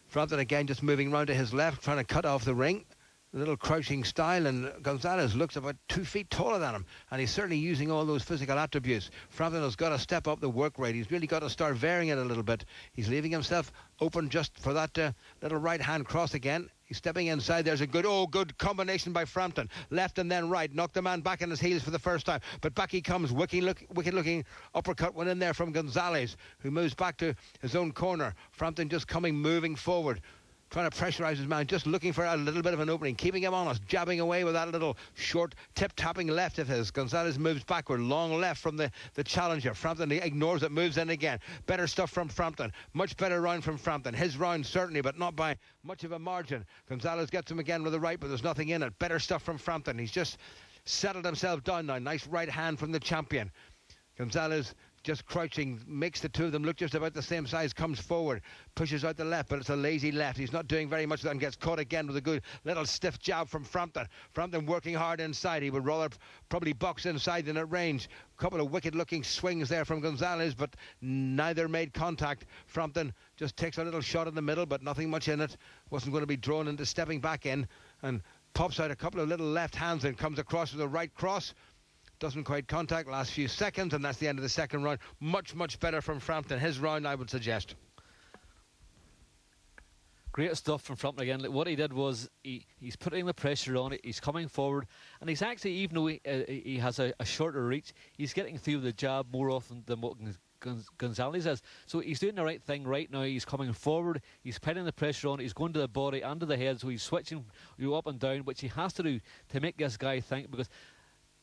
Frampton again just moving round to his left, trying to cut off the ring, a little crouching style, and Gonzalez looks about 2 feet taller than him, and he's certainly using all those physical attributes. Frampton has got to step up the work rate. He's really got to start varying it a little bit. He's leaving himself open just for that little right hand cross again. He's stepping inside. There's a good combination by Frampton. Left and then right. Knocked the man back on his heels for the first time. But back he comes. Wicked-looking uppercut went in there from Gonzalez, who moves back to his own corner. Frampton just moving forward, trying to pressurise his man, just looking for a little bit of an opening, keeping him honest, jabbing away with that little short tip-tapping left of his. Gonzalez moves backward, long left from the challenger. Frampton ignores it, moves in again. Better stuff from Frampton. Much better round from Frampton. His round certainly, but not by much of a margin. Gonzalez gets him again with the right, but there's nothing in it. Better stuff from Frampton. He's just settled himself down now. Nice right hand from the champion. Gonzalez just crouching, makes the two of them look just about the same size, comes forward, pushes out the left, but it's a lazy left. He's not doing very much of that and gets caught again with a good little stiff jab from Frampton. Frampton working hard inside. He would rather probably box inside than at range. A couple of wicked-looking swings there from Gonzalez, but neither made contact. Frampton just takes a little shot in the middle, but nothing much in it. Wasn't going to be drawn into stepping back in, and pops out a couple of little left hands and comes across with a right cross. Doesn't quite contact, last few seconds, and that's the end of the second round. Much better from Frampton. His round, I would suggest. Great stuff from Frampton again. Like, what he did was he's putting the pressure on it. He's coming forward, and he's actually, even though he has a shorter reach, he's getting through the jab more often than what Gonzalez is. So he's doing the right thing right now. He's coming forward. He's putting the pressure on. He's going to the body and to the head. So he's switching you up and down, which he has to do to make this guy think, because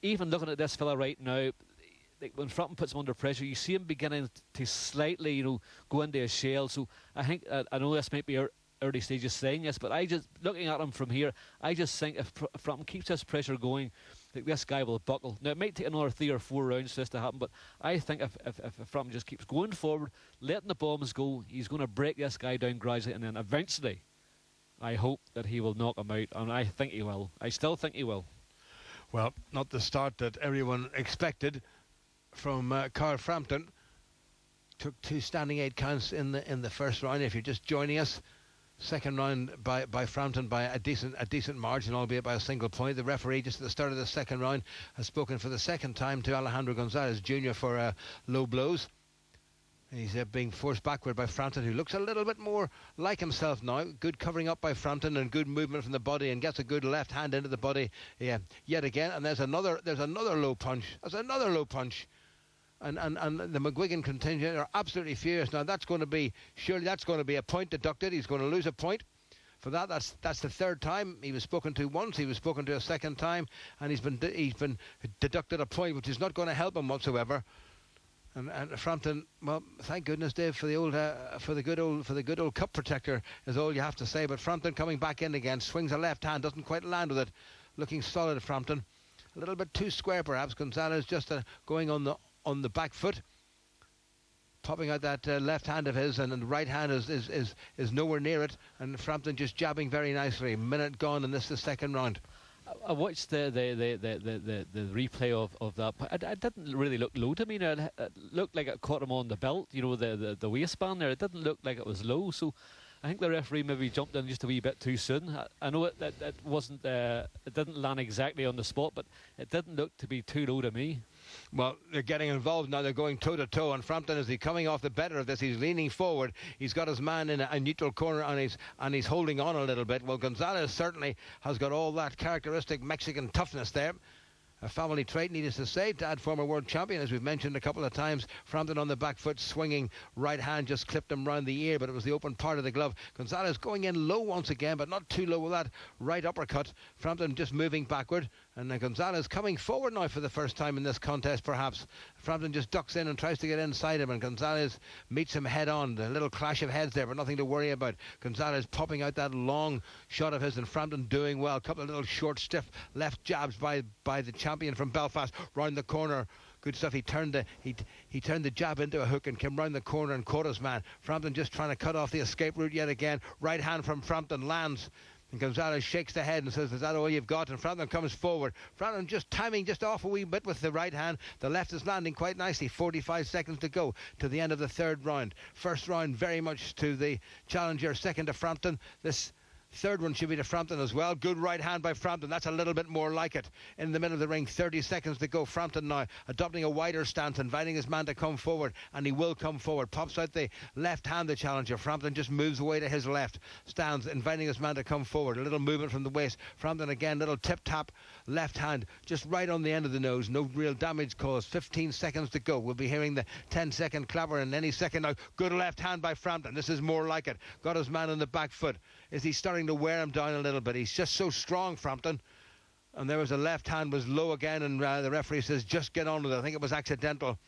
even looking at this fella right now, like when Frampton puts him under pressure, you see him beginning to slightly, go into a shell. So I think, I know this might be early stages saying this, but looking at him from here, I just think if Frampton keeps this pressure going, like, this guy will buckle. Now, it might take another 3 or 4 rounds for this to happen, but I think if Frampton just keeps going forward, letting the bombs go, he's going to break this guy down gradually, and then eventually, I hope that he will knock him out, and I think he will. I still think he will. Well, not the start that everyone expected from Carl Frampton. Took 2 standing 8 counts in the first round. If you're just joining us, second round by Frampton by a decent margin, albeit by a single point. The referee just at the start of the second round has spoken for the second time to Alejandro Gonzalez Jr. for low blows. He's being forced backward by Frampton, who looks a little bit more like himself now. Good covering up by Frampton and good movement from the body, and gets a good left hand into the body yet again. And there's another low punch. There's another low punch. And the McGuigan contingent are absolutely furious. Now that's going to be a point deducted. He's going to lose a point for that. That's the third time he was spoken to. Once he was spoken to a second time, and he's been deducted a point, which is not going to help him whatsoever. And Frampton, well, thank goodness, Dave, for the good old cup protector is all you have to say. But Frampton coming back in again, swings a left hand, doesn't quite land with it. Looking solid, Frampton. A little bit too square, perhaps. Gonzalez just going on the back foot, popping out that left hand of his, and the right hand is nowhere near it. And Frampton just jabbing very nicely. Minute gone, and this is the second round. I watched the replay of that. It didn't really look low to me. It looked like it caught him on the belt, the waistband there. It didn't look like it was low. So I think the referee maybe jumped in just a wee bit too soon. I know it wasn't. It didn't land exactly on the spot, but it didn't look to be too low to me. Well, they're getting involved now. They're going toe-to-toe, and Frampton, is he coming off the better of this? He's leaning forward. He's got his man in a neutral corner, and he's holding on a little bit. Well, Gonzalez certainly has got all that characteristic Mexican toughness there. A family trait, needless to say. Dad, former world champion, as we've mentioned a couple of times. Frampton on the back foot, swinging right hand, just clipped him round the ear, but it was the open part of the glove. Gonzalez going in low once again, but not too low with that right uppercut. Frampton just moving backward, and Gonzalez coming forward now for the first time in this contest, perhaps. Frampton just ducks in and tries to get inside him, and Gonzalez meets him head on. A little clash of heads there, but nothing to worry about. Gonzalez popping out that long shot of his, and Frampton doing well. A couple of little short, stiff left jabs by the champion from Belfast round the corner. Good stuff. He turned the jab into a hook and came round the corner and caught his man. Frampton just trying to cut off the escape route yet again. Right hand from Frampton lands, and Gonzalez shakes the head and says, "Is that all you've got?" And Frampton comes forward. Frampton just timing just off a wee bit with the right hand. The left is landing quite nicely. 45 seconds to go to the end of the third round. First round very much to the challenger, second to Frampton. This third one should be to Frampton as well. Good right hand by Frampton. That's a little bit more like it. In the middle of the ring, 30 seconds to go. Frampton now adopting a wider stance, inviting his man to come forward, and he will come forward. Pops out the left hand, the challenger. Frampton just moves away to his left. Stands, inviting his man to come forward. A little movement from the waist. Frampton again, little tip-tap left hand, just right on the end of the nose. No real damage caused. 15 seconds to go. We'll be hearing the 10-second clapper in any second now. Good left hand by Frampton. This is more like it. Got his man on the back foot. Is he starting to wear him down a little bit? He's just so strong, Frampton. And there was a left hand, was low again, and the referee says just get on with it. I think it was accidental.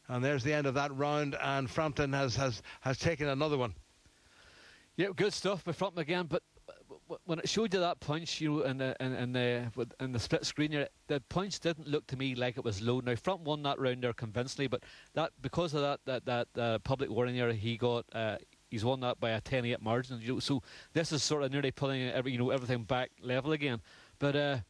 And there's the end of that round, and Frampton has taken another one. Yeah, good stuff by Frampton again, but when it showed you that punch, in the split screen here, the punch didn't look to me like it was low. Now Frampton won that round there convincingly, but that because of that public warning there, he's won that by a 10-8 margin. So this is sort of nearly pulling everything back level again. But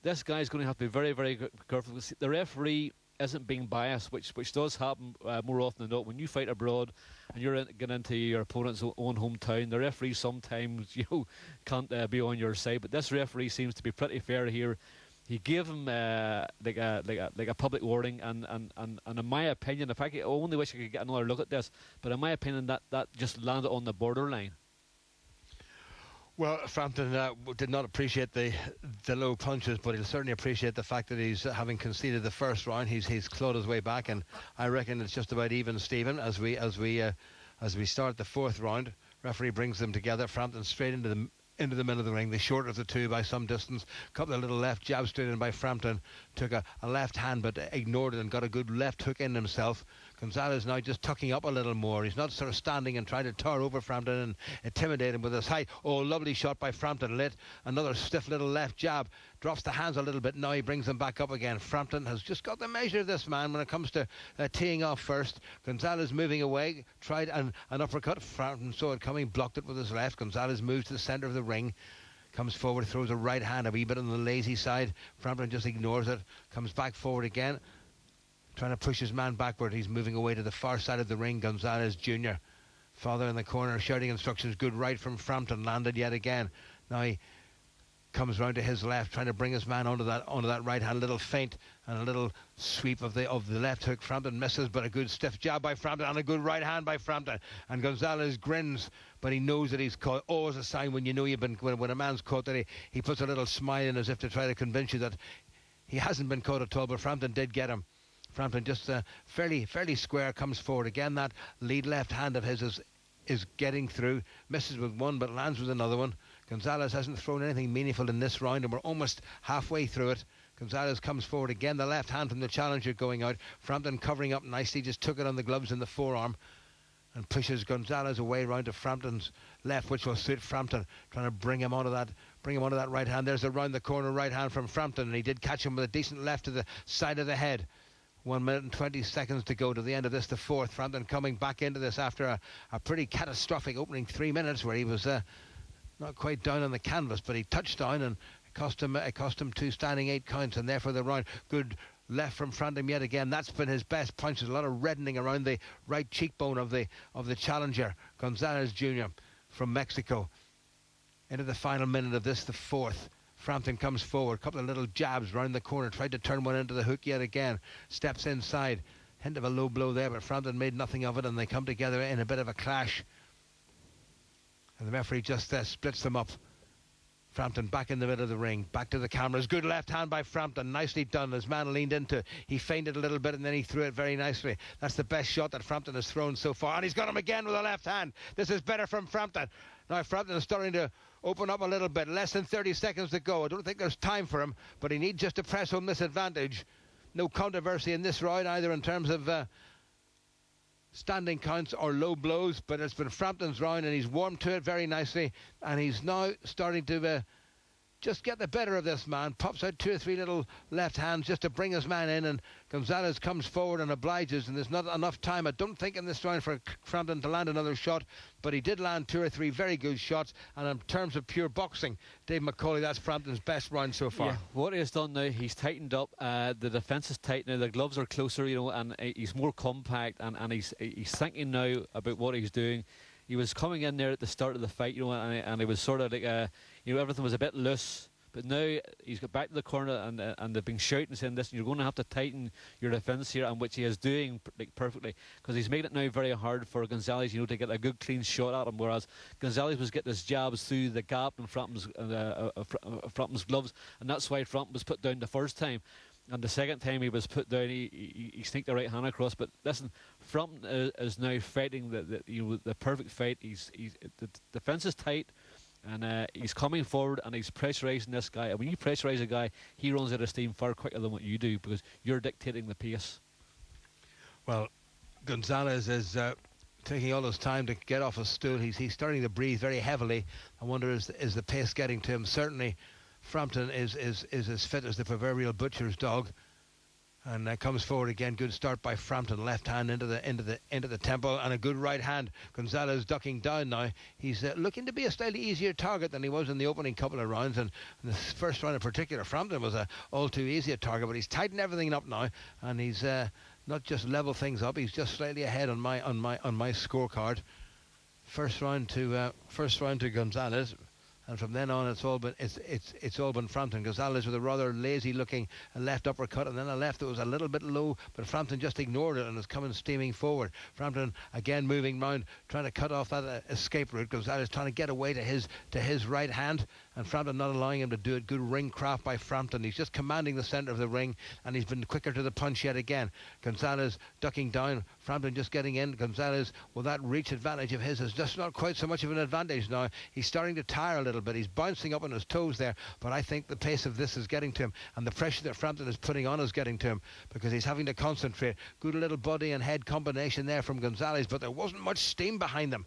this guy's going to have to be very, very careful. The referee isn't being biased, which does happen more often than not. When you fight abroad and you're getting into your opponent's own hometown, the referee sometimes can't be on your side. But this referee seems to be pretty fair here. He gave him like a public warning, and in my opinion, I only wish I could get another look at this, but in my opinion, that just landed on the borderline. Well, Frampton did not appreciate the low punches, but he'll certainly appreciate the fact that he's having conceded the first round. He's clawed his way back, and I reckon it's just about even, Stephen, as we start the fourth round. Referee brings them together. Frampton straight into the middle of the ring, the shorter of the two by some distance. A couple of little left jabs straight in by Frampton. Took a left hand but ignored it and got a good left hook in himself. Gonzalez now just tucking up a little more. He's not sort of standing and trying to tower over Frampton and intimidate him with his height. Oh, lovely shot by Frampton. Lit. Another stiff little left jab. Drops the hands a little bit. Now he brings them back up again. Frampton has just got the measure of this man when it comes to teeing off first. Gonzalez moving away. Tried an uppercut. Frampton saw it coming. Blocked it with his left. Gonzalez moves to the centre of the ring. Comes forward. Throws a right hand a wee bit on the lazy side. Frampton just ignores it. Comes back forward again. Trying to push his man backward. He's moving away to the far side of the ring. Gonzalez Jr. Father in the corner shouting instructions. Good right from Frampton. Landed yet again. Now he comes round to his left, trying to bring his man onto that right hand. Little feint and a little sweep of the left hook. Frampton misses, but a good stiff jab by Frampton and a good right hand by Frampton. And Gonzalez grins, but he knows that he's caught. Always a sign when you know when a man's caught that he puts a little smile in as if to try to convince you that he hasn't been caught at all. But Frampton did get him. Frampton just fairly square, comes forward again. That lead left hand of his is getting through. Misses with one, but lands with another one. Gonzalez hasn't thrown anything meaningful in this round, and we're almost halfway through it. Gonzalez comes forward again. The left hand from the challenger going out. Frampton covering up nicely. Just took it on the gloves in the forearm and pushes Gonzalez away round to Frampton's left, which will suit Frampton, trying to bring him onto that right hand. There's a round the corner right hand from Frampton, and he did catch him with a decent left to the side of the head. 1 minute and 20 seconds to go to the end of this, the fourth. Frampton coming back into this after a pretty catastrophic opening 3 minutes where he was not quite down on the canvas, but he touched down and accustomed to standing 8 counts, and therefore the round. Good left from Frampton yet again. That's been his best punch. There's a lot of reddening around the right cheekbone of the challenger, Gonzalez Jr. from Mexico. Into the final minute of this, the fourth. Frampton comes forward, a couple of little jabs round the corner, tried to turn one into the hook yet again, steps inside, hint of a low blow there, but Frampton made nothing of it, and they come together in a bit of a clash, and the referee just splits them up. Frampton back in the middle of the ring, back to the cameras. Good left hand by Frampton, nicely done. His man leaned into, he feinted a little bit and then he threw it very nicely. That's the best shot that Frampton has thrown so far, and he's got him again with a left hand. This is better from Frampton. Now Frampton is starting to open up a little bit. Less than 30 seconds to go. I don't think there's time for him, but he needs just to press home this advantage. No controversy in this round either in terms of standing counts or low blows, but it's been Frampton's round and he's warmed to it very nicely, and he's now starting to just get the better of this man. Pops out 2 or 3 little left hands just to bring his man in, and Gonzalez comes forward and obliges, and there's not enough time, I don't think, in this round for Frampton to land another shot, but he did land 2 or 3 very good shots, and in terms of pure boxing, Dave McCauley, that's Frampton's best round so far. Yeah, what he has done now, he's tightened up, the defence is tight now, the gloves are closer, and he's more compact, and he's thinking now about what he's doing. He was coming in there at the start of the fight, and he was sort of like, everything was a bit loose. But now he's got back to the corner, and they've been shouting, saying, "Listen, you're going to have to tighten your defence here," and which he is doing perfectly, because he's making it now very hard for Gonzalez, to get a good clean shot at him. Whereas Gonzalez was getting his jabs through the gap in Frampton's gloves, and that's why Frampton was put down the first time. And the second time he was put down, he sneaked the right hand across. But listen, Frampton is now fighting the perfect fight. The defence is tight, and he's coming forward and he's pressurising this guy. And when you pressurise a guy, he runs out of steam far quicker than what you do, because you're dictating the pace. Well, Gonzalez is taking all his time to get off his stool. He's starting to breathe very heavily. I wonder, is the pace getting to him? Certainly Frampton is as fit as the proverbial butcher's dog, and comes forward again. Good start by Frampton, left hand into the temple, and a good right hand. Gonzalez ducking down now. He's looking to be a slightly easier target than he was in the opening couple of rounds, and in the first round in particular, Frampton was all too easy a target. But he's tightened everything up now, and he's not just level things up. He's just slightly ahead on my scorecard. First round to Gonzalez. And from then on, it's all been Frampton. Gonzalez with a rather lazy-looking left uppercut, and then a left that was a little bit low, but Frampton just ignored it and is coming steaming forward. Frampton again moving round, trying to cut off that escape route. Gonzalez trying to get away to his right hand, and Frampton not allowing him to do it. Good ring craft by Frampton. He's just commanding the centre of the ring, and he's been quicker to the punch yet again. Gonzalez ducking down, Frampton just getting in. Gonzalez, well, that reach advantage of his is just not quite so much of an advantage now. He's starting to tire a little bit. He's bouncing up on his toes there, but I think the pace of this is getting to him, and the pressure that Frampton is putting on is getting to him, because he's having to concentrate. Good little body and head combination there from Gonzalez, but there wasn't much steam behind them.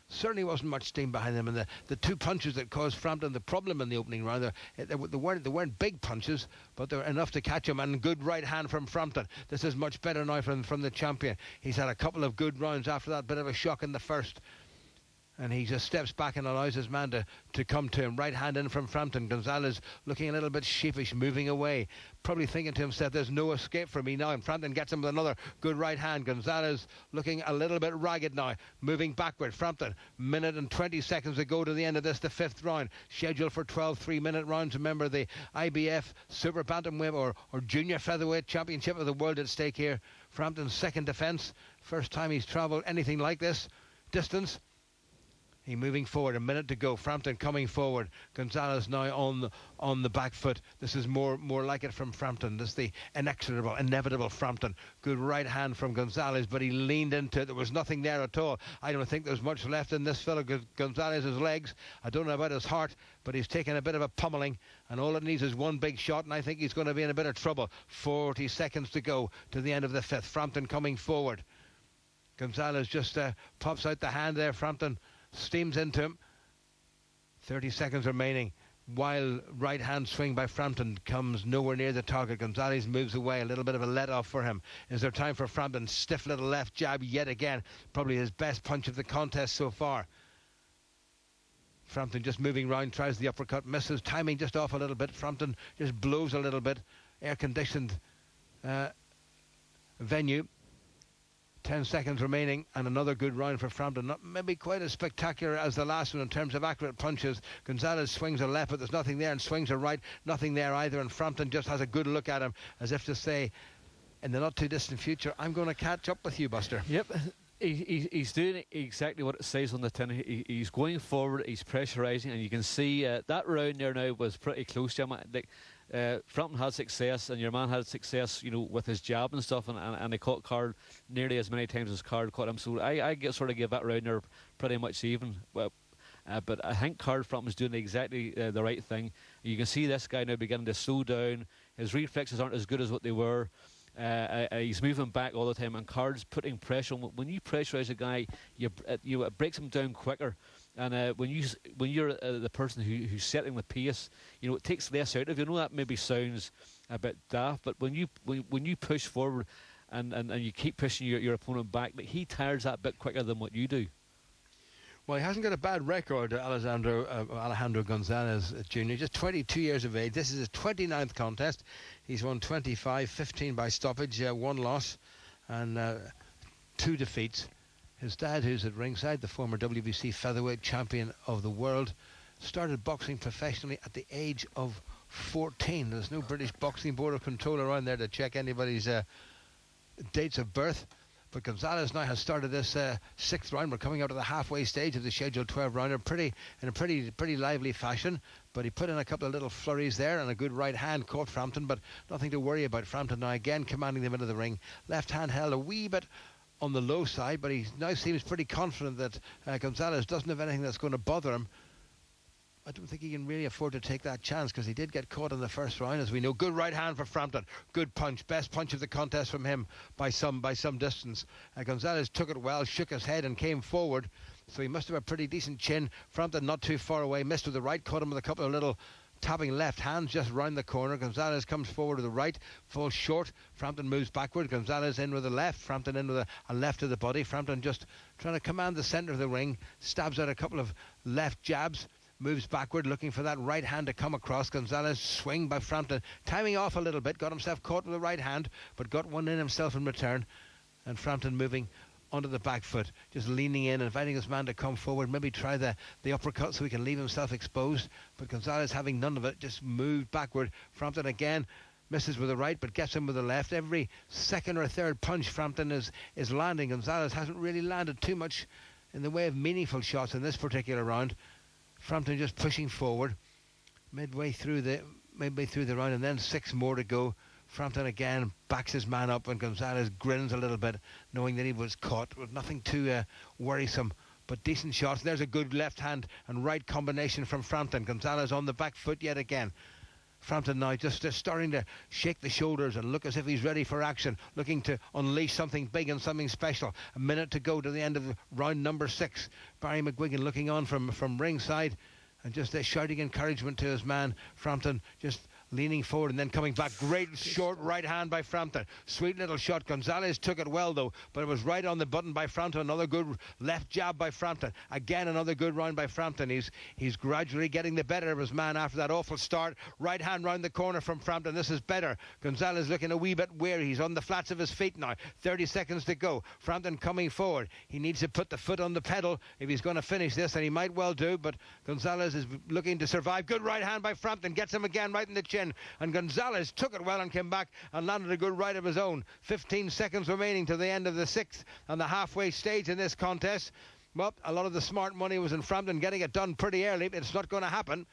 Certainly wasn't much steam behind them, and the 2 punches that caused Frampton the problem in the opening round, they weren't big punches, but they were enough to catch him. And good right hand from Frampton. This is much better now from the champion. He's had a couple of good rounds after that bit of a shock in the first, and he just steps back and allows his man to come to him. Right hand in from Frampton. Gonzalez looking a little bit sheepish, moving away, probably thinking to himself, there's no escape for me now, and Frampton gets him with another good right hand. Gonzalez looking a little bit ragged now, moving backward. Frampton, minute and 20 seconds to go to the end of this, the 5th round, scheduled for 12 3-minute rounds. Remember, the IBF Super Bantamweight or Junior Featherweight Championship of the World at stake here. Frampton's second defence, first time he's travelled anything like this distance. He moving forward, a minute to go. Frampton coming forward. Gonzalez now on the back foot. This is more like it from Frampton. This is the inevitable Frampton. Good right hand from Gonzalez, but he leaned into it. There was nothing there at all. I don't think there's much left in this fellow Gonzalez's legs. I don't know about his heart, but he's taken a bit of a pummeling, and all it needs is one big shot, and I think he's going to be in a bit of trouble. 40 seconds to go to the end of the 5th. Frampton coming forward. Gonzalez just pops out the hand there. Frampton steams into him. 30 seconds remaining. Wild right hand swing by Frampton comes nowhere near the target. Gonzalez moves away. A little bit of a let off for him. Is there time for Frampton? Stiff little left jab yet again. Probably his best punch of the contest so far. Frampton just moving round, tries the uppercut, misses, timing just off a little bit. Frampton just blows a little bit. Air-conditioned venue. 10 seconds remaining, and another good round for Frampton. Not maybe quite as spectacular as the last one in terms of accurate punches. Gonzalez swings a left, but there's nothing there, and swings a right, nothing there either, and Frampton just has a good look at him, as if to say, in the not-too-distant future, I'm going to catch up with you, Buster. Yep. He's doing exactly what it says on the tin. He's going forward, he's pressurising, and you can see that round there now was pretty close to him. Frampton had success, and your man had success, with his jab and stuff, and they caught Card nearly as many times as Card caught him. So I sort of give that round there pretty much even. But I think Card Frampton's doing exactly the right thing. You can see this guy now beginning to slow down. His reflexes aren't as good as what they were. He's moving back all the time, and Card's putting pressure on. When you pressurise a guy, it breaks him down quicker. And when you're the person who's setting the pace, it takes less out of you. I know that maybe sounds a bit daft, but when you push forward and you keep pushing your opponent back, he tires that bit quicker than what you do. Well, he hasn't got a bad record, Alejandro Gonzalez Jr., just 22 years of age. This is his 29th contest. He's won 25, 15 by stoppage, 1 loss and 2 defeats. His dad, who's at ringside, the former WBC featherweight champion of the world, started boxing professionally at the age of 14. There's no British Boxing Board of Control around there to check anybody's dates of birth. But Gonzalez now has started this 6th round. We're coming out of the halfway stage of the scheduled 12-rounder in a pretty lively fashion. But he put in a couple of little flurries there, and a good right hand caught Frampton, but nothing to worry about. Frampton now again commanding the middle of the ring. Left hand held a wee bit on the low side, but he now seems pretty confident that Gonzalez doesn't have anything that's going to bother him. I don't think he can really afford to take that chance, because he did get caught in the first round, as we know. Good right hand for Frampton. Good punch. Best punch of the contest from him by some distance. Gonzalez took it well, shook his head and came forward. So he must have a pretty decent chin. Frampton not too far away. Missed with the right. Caught him with a couple of little tapping left hands just round the corner. Gonzalez comes forward to the right. Falls short. Frampton moves backward. Gonzalez in with the left. Frampton in with a left of the body. Frampton just trying to command the centre of the ring. Stabs out a couple of left jabs. Moves backward, looking for that right hand to come across. Gonzalez swing by Frampton, timing off a little bit, got himself caught with the right hand, but got one in himself in return. And Frampton moving onto the back foot, just leaning in, inviting his man to come forward, maybe try the uppercut so he can leave himself exposed. But Gonzalez, having none of it, just moved backward. Frampton again misses with the right, but gets him with the left. Every second or third punch Frampton is landing. Gonzalez hasn't really landed too much in the way of meaningful shots in this particular round. Frampton just pushing forward midway through the round, and then 6 more to go. Frampton again backs his man up, and Gonzalez grins a little bit, knowing that he was caught with nothing too worrisome, but decent shots. There's a good left hand and right combination from Frampton. Gonzalez on the back foot yet again. Frampton now just starting to shake the shoulders and look as if he's ready for action, looking to unleash something big and something special. A minute to go to the end of round number 6. Barry McGuigan looking on from ringside and just shouting encouragement to his man. Frampton just leaning forward and then coming back. Great short right hand by Frampton. Sweet little shot. Gonzalez took it well though, but it was right on the button by Frampton. Another good left jab by Frampton. Again another good round by Frampton. He's gradually getting the better of his man after that awful start. Right hand round the corner from Frampton. This is better. Gonzalez looking a wee bit weary. He's on the flats of his feet now. 30 seconds to go. Frampton coming forward. He needs to put the foot on the pedal if he's going to finish this, and he might well do, but Gonzalez is looking to survive. Good right hand by Frampton. Gets him again right in the chin. And Gonzalez took it well and came back and landed a good right of his own. 15 seconds remaining to the end of the 6th and the halfway stage in this contest. Well, a lot of the smart money was in Frampton getting it done pretty early. It's not going to happen.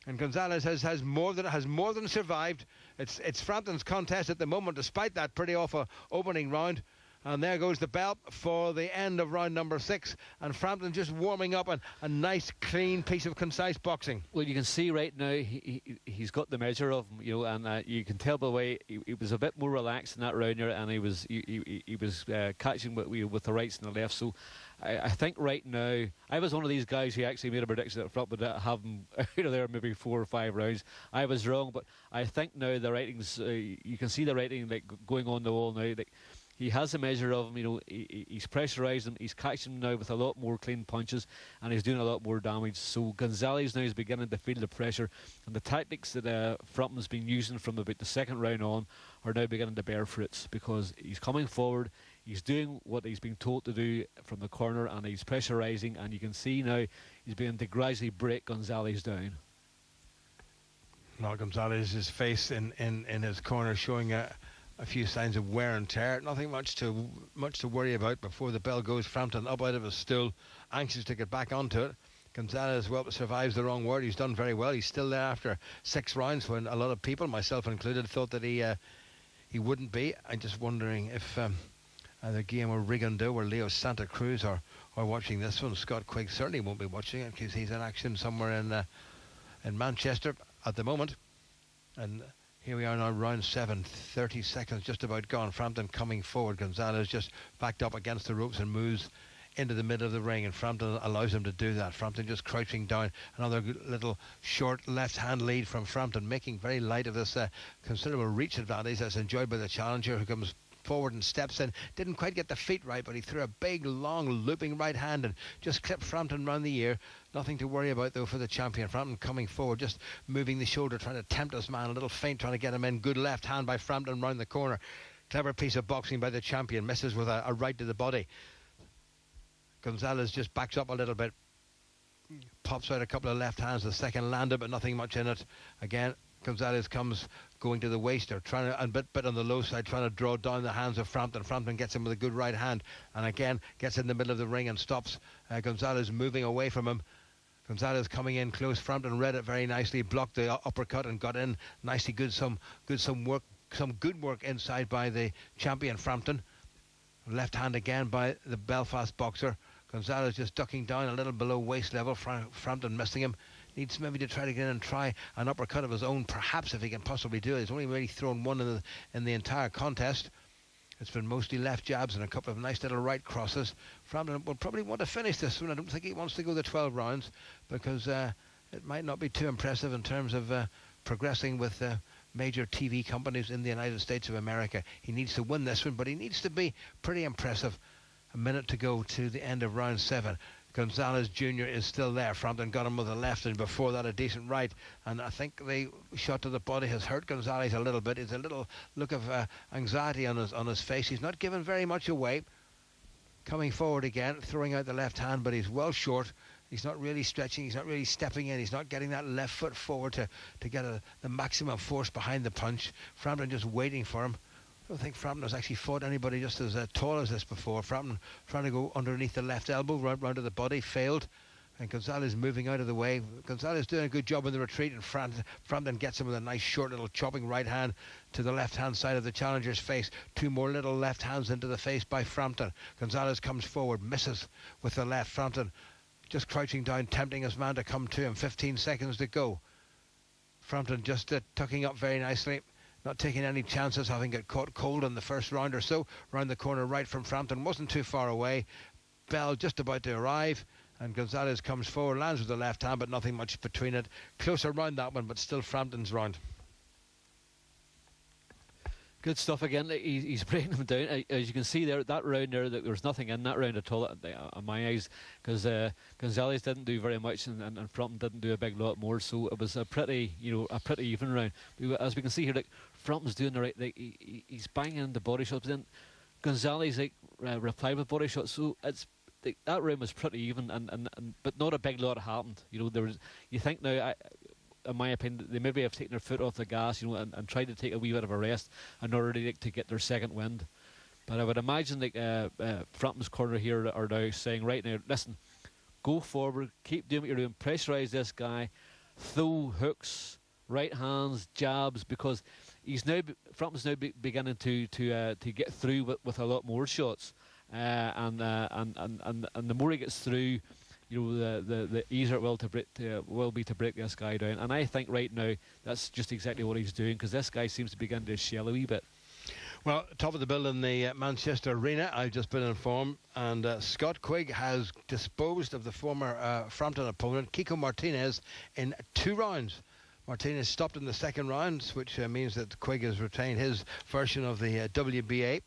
And Gonzalez has more than survived. It's Frampton's contest at the moment, despite that pretty awful opening round. And there goes the bell for the end of round number 6. And Frampton just warming up a nice, clean piece of concise boxing. Well, you can see right now he's got the measure of him, and you can tell by the way he was a bit more relaxed in that rounder, and he was catching with the rights and the left. So I think right now, I was one of these guys who actually made a prediction that Frampton would have him there maybe 4 or 5 rounds. I was wrong, but I think now the ratings, you can see the rating going on the wall now. he has a measure of him. You know, he's pressurised him. He's catching him now with a lot more clean punches, and he's doing a lot more damage. So Gonzalez now is beginning to feel the pressure, and the tactics that Frampton's been using from about the second round on are now beginning to bear fruits, because he's coming forward. He's doing what he's been told to do from the corner, and he's pressurising, and you can see now he's beginning to gradually break Gonzalez down. Now Gonzalez's face in his corner showing a few signs of wear and tear. Nothing much to worry about before the bell goes. Frampton up out of his stool, anxious to get back onto it. Gonzalez, well, survives the wrong word. He's done very well. He's still there after 6 rounds, when a lot of people, myself included, thought that he wouldn't be. I'm just wondering if either Guillermo Rigondeaux or Leo Santa Cruz are watching this one. Scott Quigg certainly won't be watching it, because he's in action somewhere in Manchester at the moment. And here we are now, round 7, 30 seconds just about gone. Frampton coming forward. Gonzalez just backed up against the ropes and moves into the middle of the ring, and Frampton allows him to do that. Frampton just crouching down. Another little short left hand lead from Frampton, making very light of this considerable reach advantage that's enjoyed by the challenger, who comes forward and steps in. Didn't quite get the feet right, but he threw a big, long, looping right hand and just clipped Frampton round the ear. Nothing to worry about, though, for the champion. Frampton coming forward, just moving the shoulder, trying to tempt his man. A little feint, trying to get him in. Good left hand by Frampton round the corner. Clever piece of boxing by the champion. Misses with a right to the body. Gonzalez just backs up a little bit. Pops out a couple of left hands. The second landed, but nothing much in it. Again, Gonzalez comes going to the waist, or trying to, and bit on the low side, trying to draw down the hands of Frampton. Frampton gets him with a good right hand, and again gets in the middle of the ring and stops Gonzalez moving away from him. Gonzalez coming in close. Frampton read it very nicely, blocked the uppercut and got in nicely. Some good work inside by the champion Frampton. Left hand again by the Belfast boxer. Gonzalez just ducking down a little below waist level. Frampton missing him. Needs maybe to try to get in and try an uppercut of his own, perhaps, if he can possibly do it. He's only really thrown one in the entire contest. It's been mostly left jabs and a couple of nice little right crosses. Frampton will probably want to finish this one. I don't think he wants to go the 12 rounds, because it might not be too impressive in terms of progressing with major TV companies in the United States of America. He needs to win this one, but he needs to be pretty impressive. A minute to go to the end of round 7. Gonzalez Jr. is still there. Frampton got him with a left, and before that a decent right, and I think the shot to the body has hurt Gonzalez a little bit. It's a little look of anxiety on his face. He's not giving very much away. Coming forward again, throwing out the left hand, but he's well short. He's not really stretching. He's not really stepping in. He's not getting that left foot forward to get the maximum force behind the punch. Frampton just waiting for him. I don't think Frampton has actually fought anybody just as tall as this before. Frampton trying to go underneath the left elbow, round to the body, failed. And Gonzalez moving out of the way. Gonzalez doing a good job in the retreat, and Frampton gets him with a nice short little chopping right hand to the left hand side of the challenger's face. 2 more little left hands into the face by Frampton. Gonzalez comes forward, misses with the left. Frampton just crouching down, tempting his man to come to him. 15 seconds to go. Frampton just tucking up very nicely. Not taking any chances, having got caught cold in the first round or so. Round the corner right from Frampton, wasn't too far away. Bell just about to arrive, and Gonzalez comes forward, lands with the left hand, but nothing much between it. Closer round that one, but still Frampton's round. Good stuff again. He's breaking him down. As you can see there, that round there, was nothing in that round at all, in my eyes, because Gonzalez didn't do very much, and Frampton didn't do a big lot more. So it was a pretty even round. As we can see here, Frampton's doing the right. He's banging the body shots, but then Gonzalez replied with body shots. So it's that round was pretty even, but not a big lot happened. You think now. In my opinion, they maybe have taken their foot off the gas, and tried to take a wee bit of a rest in order to get their second wind. But I would imagine Frampton's corner here are now saying, right now, listen, go forward, keep doing what you're doing, pressurise this guy, throw hooks, right hands, jabs, because Frampton's now beginning to get through with a lot more shots, and the more he gets through, the easier it will be to break this guy down. And I think right now that's just exactly what he's doing, because this guy seems to begin to shell a wee bit. Well, top of the bill in the Manchester Arena, I've just been informed, and Scott Quigg has disposed of the former Frampton opponent, Kiko Martinez, in 2 rounds. Martinez stopped in the second round, which means that Quigg has retained his version of the WBA.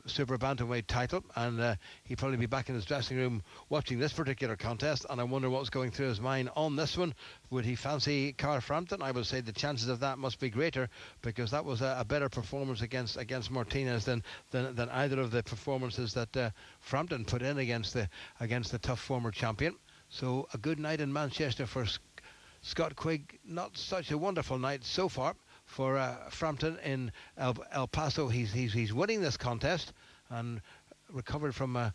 super bantamweight title, and he'd probably be back in his dressing room watching this particular contest, and I wonder what's going through his mind on this one. Would he fancy Carl Frampton? I would say the chances of that must be greater, because that was a better performance against Martinez than either of the performances that Frampton put in against the tough former champion. So a good night in Manchester for Scott Quigg. Not such a wonderful night so far for Frampton in El Paso. He's winning this contest and recovered from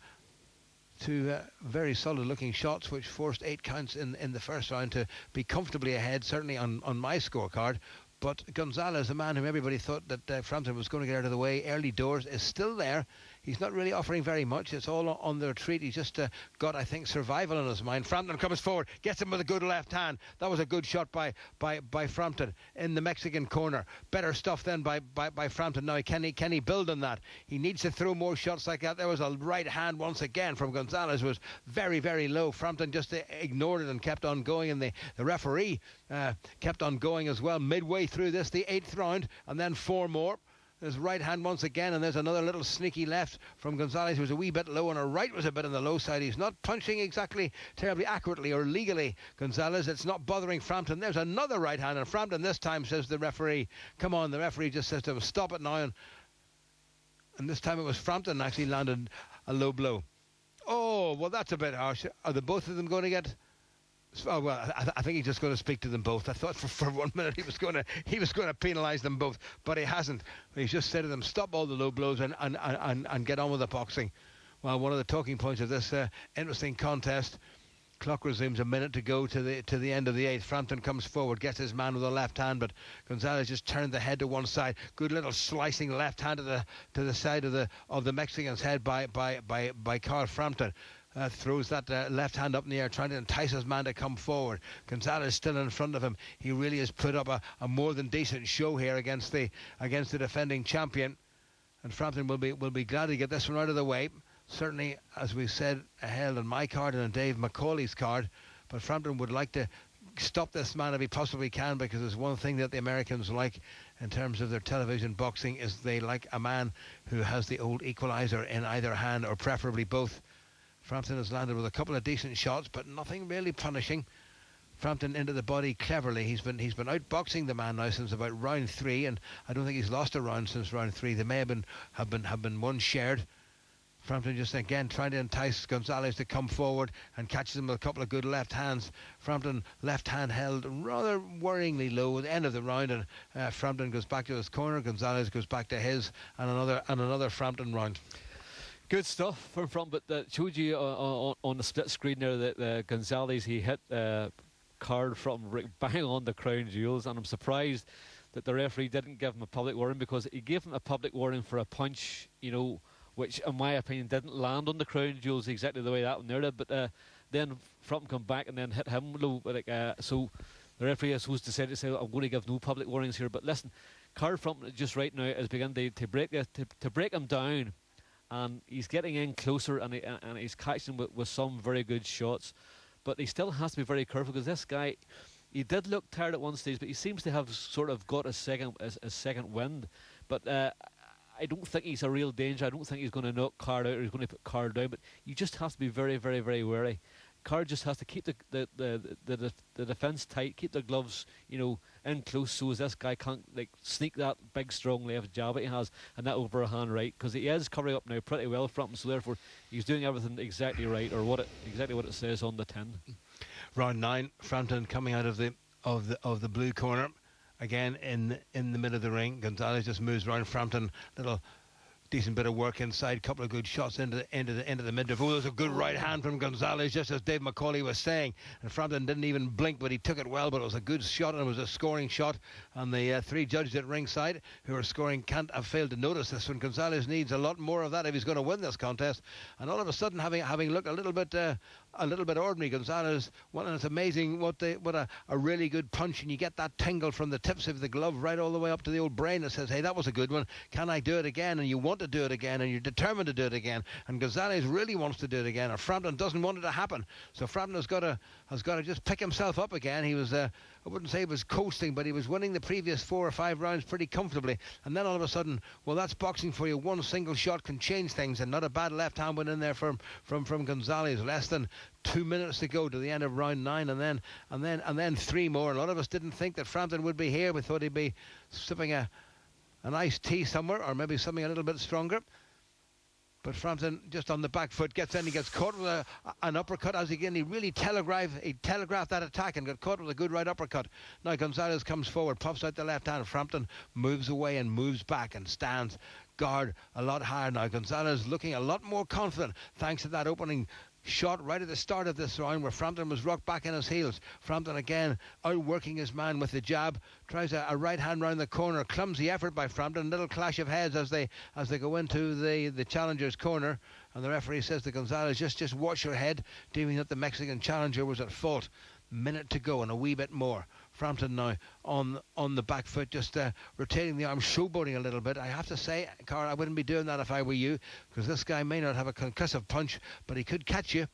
two very solid looking shots, which forced 8 counts in the first round to be comfortably ahead, certainly on my scorecard. But Gonzalez, the man whom everybody thought that Frampton was going to get out of the way early doors, is still there. He's not really offering very much. It's all on the retreat. He's just got, I think, survival in his mind. Frampton comes forward, gets him with a good left hand. That was a good shot by Frampton in the Mexican corner. Better stuff then by Frampton. Now, can he build on that? He needs to throw more shots like that. There was a right hand once again from Gonzalez. It was very, very low. Frampton just ignored it and kept on going, and the referee kept on going as well. Midway through this, the 8th round, and then 4 more. There's right hand once again, and there's another little sneaky left from Gonzalez, who was a wee bit low, and a right was a bit on the low side. He's not punching exactly terribly accurately or legally, Gonzalez. It's not bothering Frampton. There's another right hand, and Frampton this time says the referee, come on. The referee just says to him, stop it now. And this time it was Frampton actually landed a low blow. Oh, well, that's a bit harsh. Are the both of them going to get... Oh, well, I think he's just going to speak to them both. I thought for 1 minute he was going to penalise them both, but he hasn't. He's just said to them, stop all the low blows and get on with the boxing. Well, one of the talking points of this interesting contest. Clock resumes, a minute to go to the end of the 8th. Frampton comes forward, gets his man with the left hand, but Gonzalez just turned the head to one side. Good little slicing left hand to the side of the Mexican's head by Carl Frampton. Throws that left hand up in the air, trying to entice his man to come forward. Gonzalez still in front of him. He really has put up a more than decent show here against the defending champion, and Frampton will be glad to get this one out of the way. Certainly, as we said, held on my card and on Dave McCauley's card, but Frampton would like to stop this man if he possibly can, because there's one thing that the Americans like in terms of their television boxing, is they like a man who has the old equalizer in either hand, or preferably both. Frampton has landed with a couple of decent shots, but nothing really punishing. Frampton into the body cleverly. He's been outboxing the man now since about round 3, and I don't think he's lost a round since round 3. They may have been one shared. Frampton just again trying to entice Gonzalez to come forward, and catches him with a couple of good left hands. Frampton left hand held rather worryingly low at the end of the round, and Frampton goes back to his corner. Gonzalez goes back to his, and another Frampton round. Good stuff from front, but that showed you on the split screen there that Gonzalez, he hit card from bang on the crown jewels, and I'm surprised that the referee didn't give him a public warning, because he gave him a public warning for a punch, which in my opinion didn't land on the crown jewels exactly the way that one there did, but then Frampton come back and then hit him low, so the referee is supposed to say, I'm going to give no public warnings here. But listen, Carl Frampton just right now is beginning to break him down, and he's getting in closer, and he's catching with some very good shots. But he still has to be very careful, because this guy, he did look tired at one stage, but he seems to have sort of got a second wind. But I don't think he's a real danger. I don't think he's going to knock Card out, or he's going to put Card down. But you just have to be very, very, very wary. Card just has to keep the defence tight, keep the gloves, in close, so as this guy can't sneak that big strong left jab that he has and that overhand right, because he is covering up now pretty well from him, so therefore he's doing everything exactly right, or exactly what it says on the tin. Round 9, Frampton coming out of the blue corner again in the middle of the ring. Gonzalez just moves around Frampton, little decent bit of work inside, couple of good shots into the midfield. Oh, there's a good right hand from Gonzalez, just as Dave McCauley was saying, and Frampton didn't even blink, but he took it well. But it was a good shot, and it was a scoring shot, and the 3 judges at ringside who are scoring can't have failed to notice this one. Gonzalez needs a lot more of that if he's going to win this contest, and all of a sudden having looked a little bit ordinary, Gonzalez, well, and it's amazing what a really good punch, and you get that tingle from the tips of the glove right all the way up to the old brain that says, hey, that was a good one, can I do it again? And you want to do it again, and you're determined to do it again, and Gonzalez really wants to do it again, and Frampton doesn't want it to happen. So Frampton has got to just pick himself up again. He was wouldn't say he was coasting, but he was winning the previous 4 or 5 rounds pretty comfortably. And then all of a sudden, well, that's boxing for you. One single shot can change things, and not a bad left hand went in there from Gonzalez. Less than 2 minutes to go to the end of round 9, and then 3 more. A lot of us didn't think that Frampton would be here. We thought he'd be sipping an iced tea somewhere, or maybe something a little bit stronger. But Frampton just on the back foot gets in. He gets caught with an uppercut as again he really telegraphed that attack and got caught with a good right uppercut. Now Gonzalez comes forward, pops out the left hand. Frampton moves away and moves back and stands guard a lot higher now. Gonzalez looking a lot more confident thanks to that opening shot right at the start of this round where Frampton was rocked back in his heels. Frampton again outworking his man with the jab, tries a right hand round the corner. Clumsy effort by Frampton. Little clash of heads as they go into the challenger's corner, and the referee says to Gonzalez, just watch your head, deeming that the Mexican challenger was at fault. Minute to go and a wee bit more. Frampton now on the back foot, just rotating the arm, showboating a little bit. I have to say, Carl, I wouldn't be doing that if I were you, because this guy may not have a concussive punch, but he could catch you.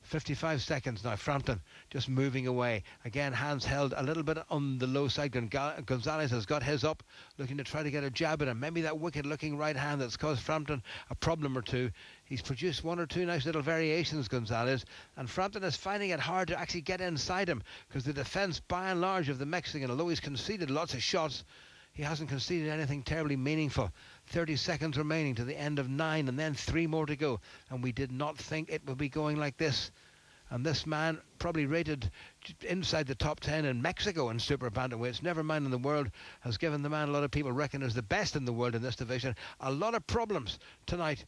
55 seconds now. Frampton just moving away. Again, hands held a little bit on the low side. Gonzalez has got his up, looking to try to get a jab in him. Maybe that wicked-looking right hand that's caused Frampton a problem or two. He's produced 1 or 2 nice little variations, Gonzalez, and Frampton is finding it hard to actually get inside him, because the defence, by and large, of the Mexican, although he's conceded lots of shots, he hasn't conceded anything terribly meaningful. 30 seconds remaining to the end of 9, and then 3 more to go. And we did not think it would be going like this. And this man, probably rated inside the top 10 in Mexico in super bantamweights, never mind in the world, has given the man a lot of people reckon is the best in the world in this division. A lot of problems tonight.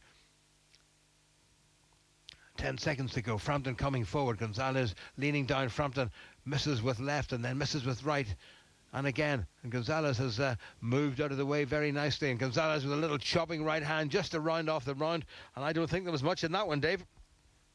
10 seconds to go. Frampton coming forward. Gonzalez leaning down. Frampton misses with left and then misses with right. And again, and Gonzalez has moved out of the way very nicely. And Gonzalez with a little chopping right hand just to round off the round. And I don't think there was much in that one, Dave.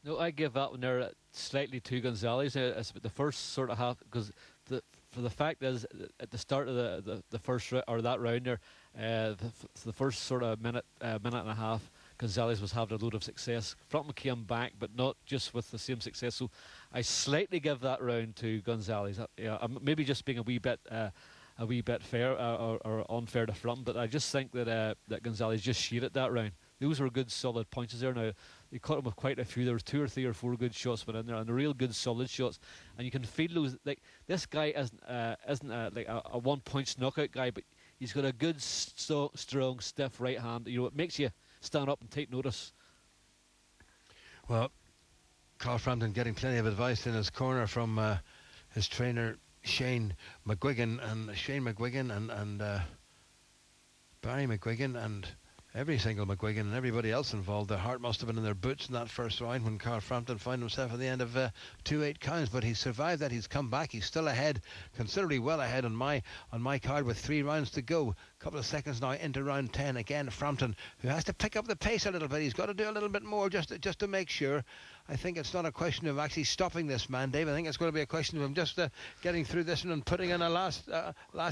No, I give that one there slightly to Gonzalez. It's the first sort of half, because for the fact is at the start of the first or that round there, the first sort of minute and a half, Gonzalez was having a load of success. Frampton came back, but not just with the same success. So I slightly give that round to Gonzalez. I'm maybe just being a wee bit fair or unfair to Frampton, but I just think that Gonzalez just sheared that round. Those were good solid punches there. Now he caught him with quite a few. There was 2 or 3 or 4 good shots went in there, and real good solid shots. And you can feel those. Like this guy isn't like a one-punch knockout guy, but he's got a good, strong, stiff right hand. You know, it makes you stand up and take notice. Well, Carl Frampton getting plenty of advice in his corner from his trainer Shane McGuigan and Barry McGuigan and every single McGuigan and everybody else involved. Their heart must have been in their boots in that first round when Carl Frampton found himself at the end of 2-8 counts, but he's survived that. He's come back. He's still ahead, considerably well ahead on my card with 3 rounds to go. A couple of seconds now into round 10. Again, Frampton, who has to pick up the pace a little bit. He's got to do a little bit more just to make sure. I think it's not a question of actually stopping this man, Dave. I think it's going to be a question of him just getting through this one and putting in a last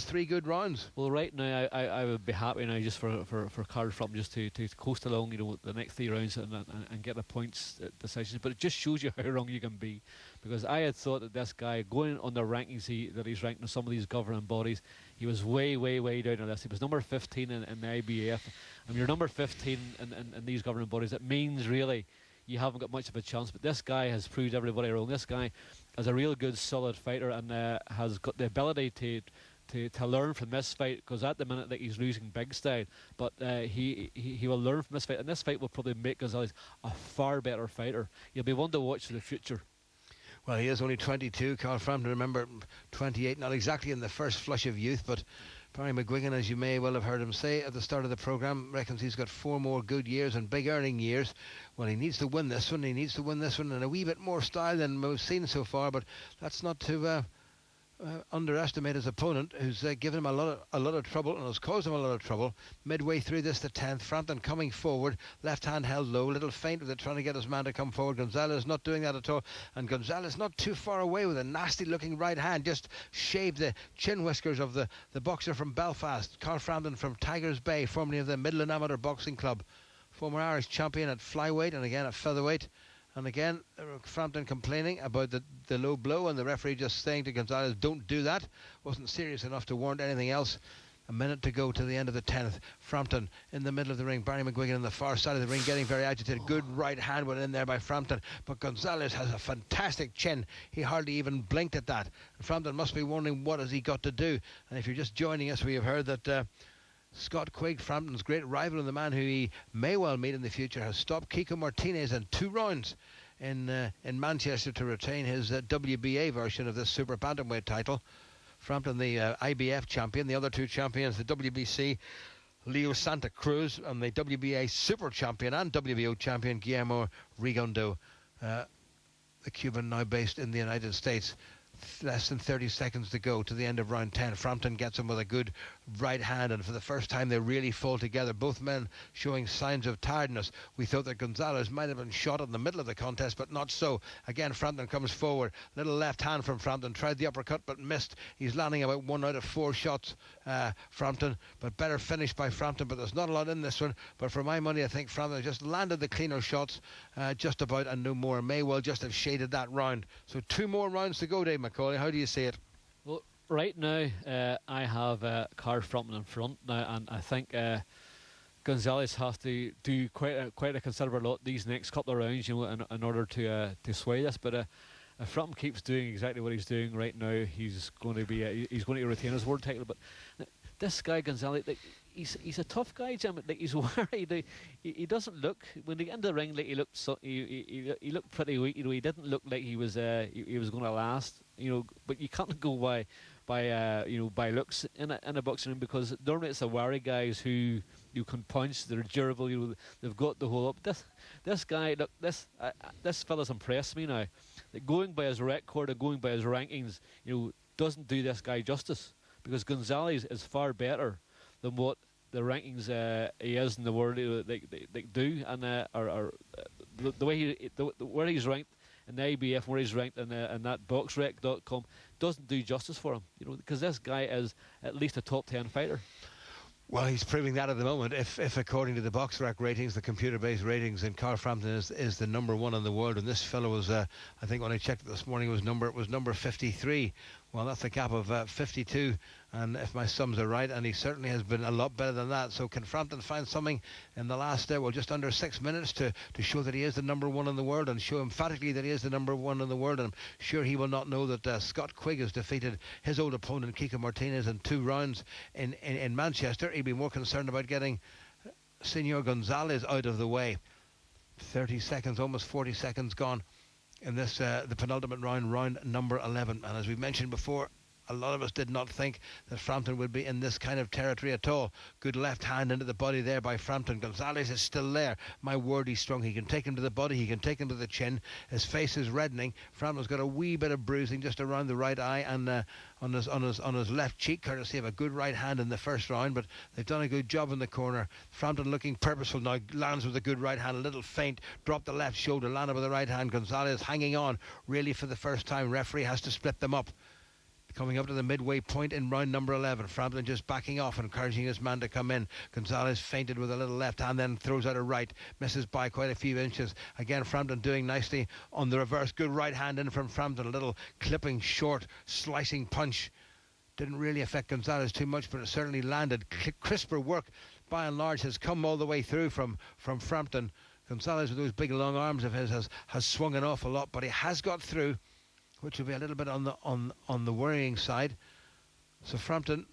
3 good rounds. Well, right now I would be happy now just for Carl Frampton just to coast along, you know, the next 3 rounds and get the points decisions. But it just shows you how wrong you can be, because I had thought that this guy, going on the rankings that he's ranked in some of these governing bodies, he was way down on this. He was number 15 in the IBF. And you're number 15 in these governing bodies, it means really you haven't got much of a chance. But this guy has proved everybody wrong. This guy is a real good, solid fighter, and has got the ability to learn from this fight, because at the minute that he's losing big style, but he will learn from this fight, and this fight will probably make Gonzalez a far better fighter. He'll be one to watch for the future. Well, he is only 22. Carl Frampton, remember, 28, not exactly in the first flush of youth, but Barry McGuigan, as you may well have heard him say at the start of the programme, reckons he's got 4 more good years and big earning years. Well, he needs to win this one. He needs to win this one in a wee bit more style than we've seen so far, but that's not to underestimate his opponent, who's given him a lot of trouble and has caused him a lot of trouble. Midway through this, the 10th, Frampton coming forward, left hand held low, little feint with it, trying to get his man to come forward. Gonzalez not doing that at all, and Gonzalez not too far away with a nasty looking right hand, just shaved the chin whiskers of the boxer from Belfast, Carl Frampton from Tigers Bay, formerly of the Midland Amateur Boxing Club, former Irish champion at flyweight and again at featherweight. And again, Frampton complaining about the low blow, and the referee just saying to Gonzalez, don't do that. Wasn't serious enough to warrant anything else. A minute to go to the end of the 10th. Frampton in the middle of the ring. Barry McGuigan on the far side of the ring, getting very agitated. Good right hand went in there by Frampton. But Gonzalez has a fantastic chin. He hardly even blinked at that. And Frampton must be wondering, what has he got to do? And if you're just joining us, we have heard that Scott Quigg, Frampton's great rival and the man who he may well meet in the future, has stopped Kiko Martinez in 2 rounds in Manchester to retain his WBA version of this super bantamweight title. Frampton, the IBF champion, the other 2 champions, the WBC, Leo Santa Cruz, and the WBA super champion and WBO champion, Guillermo Rigondo, the Cuban now based in the United States. Less than 30 seconds to go to the end of round 10. Frampton gets him with a good right hand, and for the first time they really fall together. Both men showing signs of tiredness. We thought that Gonzalez might have been shot in the middle of the contest, but not so. Again, Frampton comes forward. Little left hand from Frampton. Tried the uppercut but missed. He's landing about 1 out of 4 shots, Frampton, but better finished by Frampton. But there's not a lot in this one. But for my money, I think Frampton just landed the cleaner shots just about, and no more. May well just have shaded that round. So 2 more rounds to go, Dave McCauley. How do you see it? Well, right now I have Carl Frampton in front now, and I think Gonzalez has to do quite a considerable lot these next couple of rounds, in order to sway this. But if Frampton keeps doing exactly what he's doing right now, he's going to retain his world title. But this guy Gonzalez, he's a tough guy, Jim. He's worried. He doesn't look, when he get into the ring, he looked pretty weak. He didn't look like he was going to last. But you can't go by looks in a boxing ring, because normally it's the wary guys who you can punch. They're durable. They've got the whole up. This guy, look, this fella's impressed me now. Going by his record and going by his rankings, doesn't do this guy justice, because Gonzalez is far better than what the rankings he is in the world they do, and the way where he's ranked in the IBF, where he's ranked in that boxrec.com, doesn't do justice for him. Because this guy is at least a top 10 fighter. Well, he's proving that at the moment. If according to the BoxRec ratings, the computer-based ratings, and Carl Frampton is the number 1 in the world, and this fellow was, I think when I checked it this morning, was number 53. Well, that's a gap of 52, and if my sums are right, and he certainly has been a lot better than that. So can Frampton find something in the last, just under 6 minutes to show that he is the number 1 in the world, and show emphatically that he is the number 1 in the world? And I'm sure he will not know that Scott Quigg has defeated his old opponent, Kiko Martinez, in 2 rounds in Manchester. He'd be more concerned about getting Senor Gonzalez out of the way. 30 seconds, almost 40 seconds gone in this, the penultimate round number 11. And as we mentioned before, a lot of us did not think that Frampton would be in this kind of territory at all. Good left hand into the body there by Frampton. Gonzalez is still there. My word, he's strong. He can take him to the body. He can take him to the chin. His face is reddening. Frampton's got a wee bit of bruising just around the right eye and on his left cheek, courtesy of a good right hand in the first round. But they've done a good job in the corner. Frampton looking purposeful now. Lands with a good right hand. A little feint. Dropped the left shoulder. Landed with the right hand. Gonzalez hanging on really for the first time. Referee has to split them up. Coming up to the midway point in round number 11. Frampton just backing off, encouraging his man to come in. Gonzalez feinted with a little left hand, then throws out a right. Misses by quite a few inches. Again, Frampton doing nicely on the reverse. Good right hand in from Frampton. A little clipping, short, slicing punch. Didn't really affect Gonzalez too much, but it certainly landed. Crisper work, by and large, has come all the way through from Frampton. Gonzalez, with those big long arms of his, has swung an awful lot, but he has got through, which will be a little bit on the worrying side. So Frampton,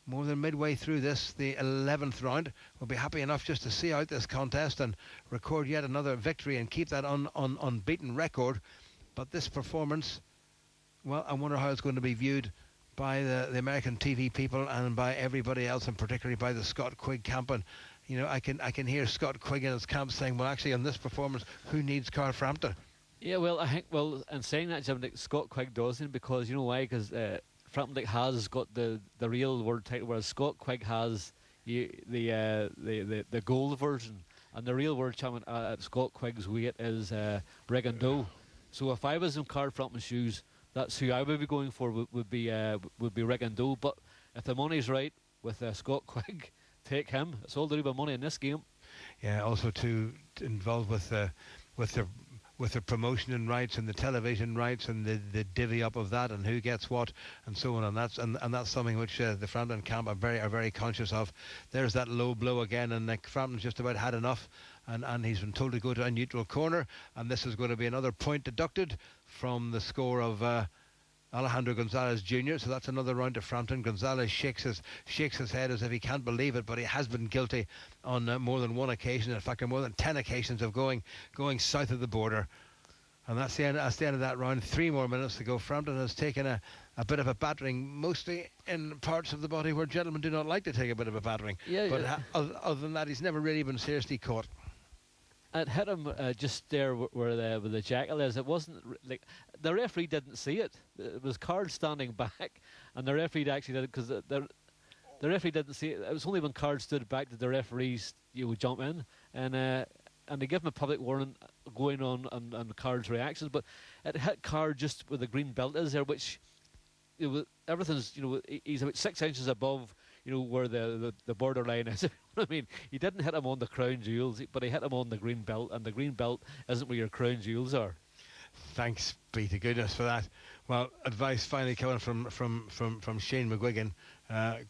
more than midway through this, the 11th round, will be happy enough just to see out this contest and record yet another victory and keep that unbeaten record. But this performance, well, I wonder how it's going to be viewed by the American TV people and by everybody else, and particularly by the Scott Quigg camp. And I can hear Scott Quigg in his camp saying, well, actually, on this performance, who needs Carl Frampton? Yeah, well, I think, in saying that, Jim, Scott Quigg doesn't, because you know why? Because Frampton has got the real world title, whereas Scott Quigg has the gold version, and the real world champion at Scott Quigg's weight is Rigondo. So if I was in Carl Frampton's shoes, that's who I would be going for. Would be Rigondo. But if the money's right with Scott Quigg, take him. It's all to do with money in this game. Yeah, also involved with the the promotion and rights and the television rights and the divvy up of that and who gets what and so on, and that's something which the Frampton camp are very conscious of. There's that low blow again, and Frampton's just about had enough, and he's been told to go to a neutral corner, and this is going to be another point deducted from the score of Alejandro Gonzalez Jr. So that's another round to Frampton. Gonzalez shakes his head as if he can't believe it, but he has been guilty on more than one occasion. In fact, on more than 10 occasions of going south of the border. And that's the end of that round. 3 more minutes to go. Frampton has taken a bit of a battering, mostly in parts of the body where gentlemen do not like to take a bit of a battering. But other than that, he's never really been seriously caught. It hit him just there where the jackal is. It wasn't like the referee didn't see it. It was Card standing back, and the referee actually did it because the referee didn't see it. It was only when Card stood back that the referees would jump in, and they give him a public warning going on Card's reactions. But it hit Card just where the green belt is there, which everything's he's about 6 inches above where the borderline is. I mean, he didn't hit him on the crown jewels, but he hit him on the green belt, and the green belt isn't where your crown jewels are. Thanks be to goodness for that. Well, advice finally coming from Shane McGuigan.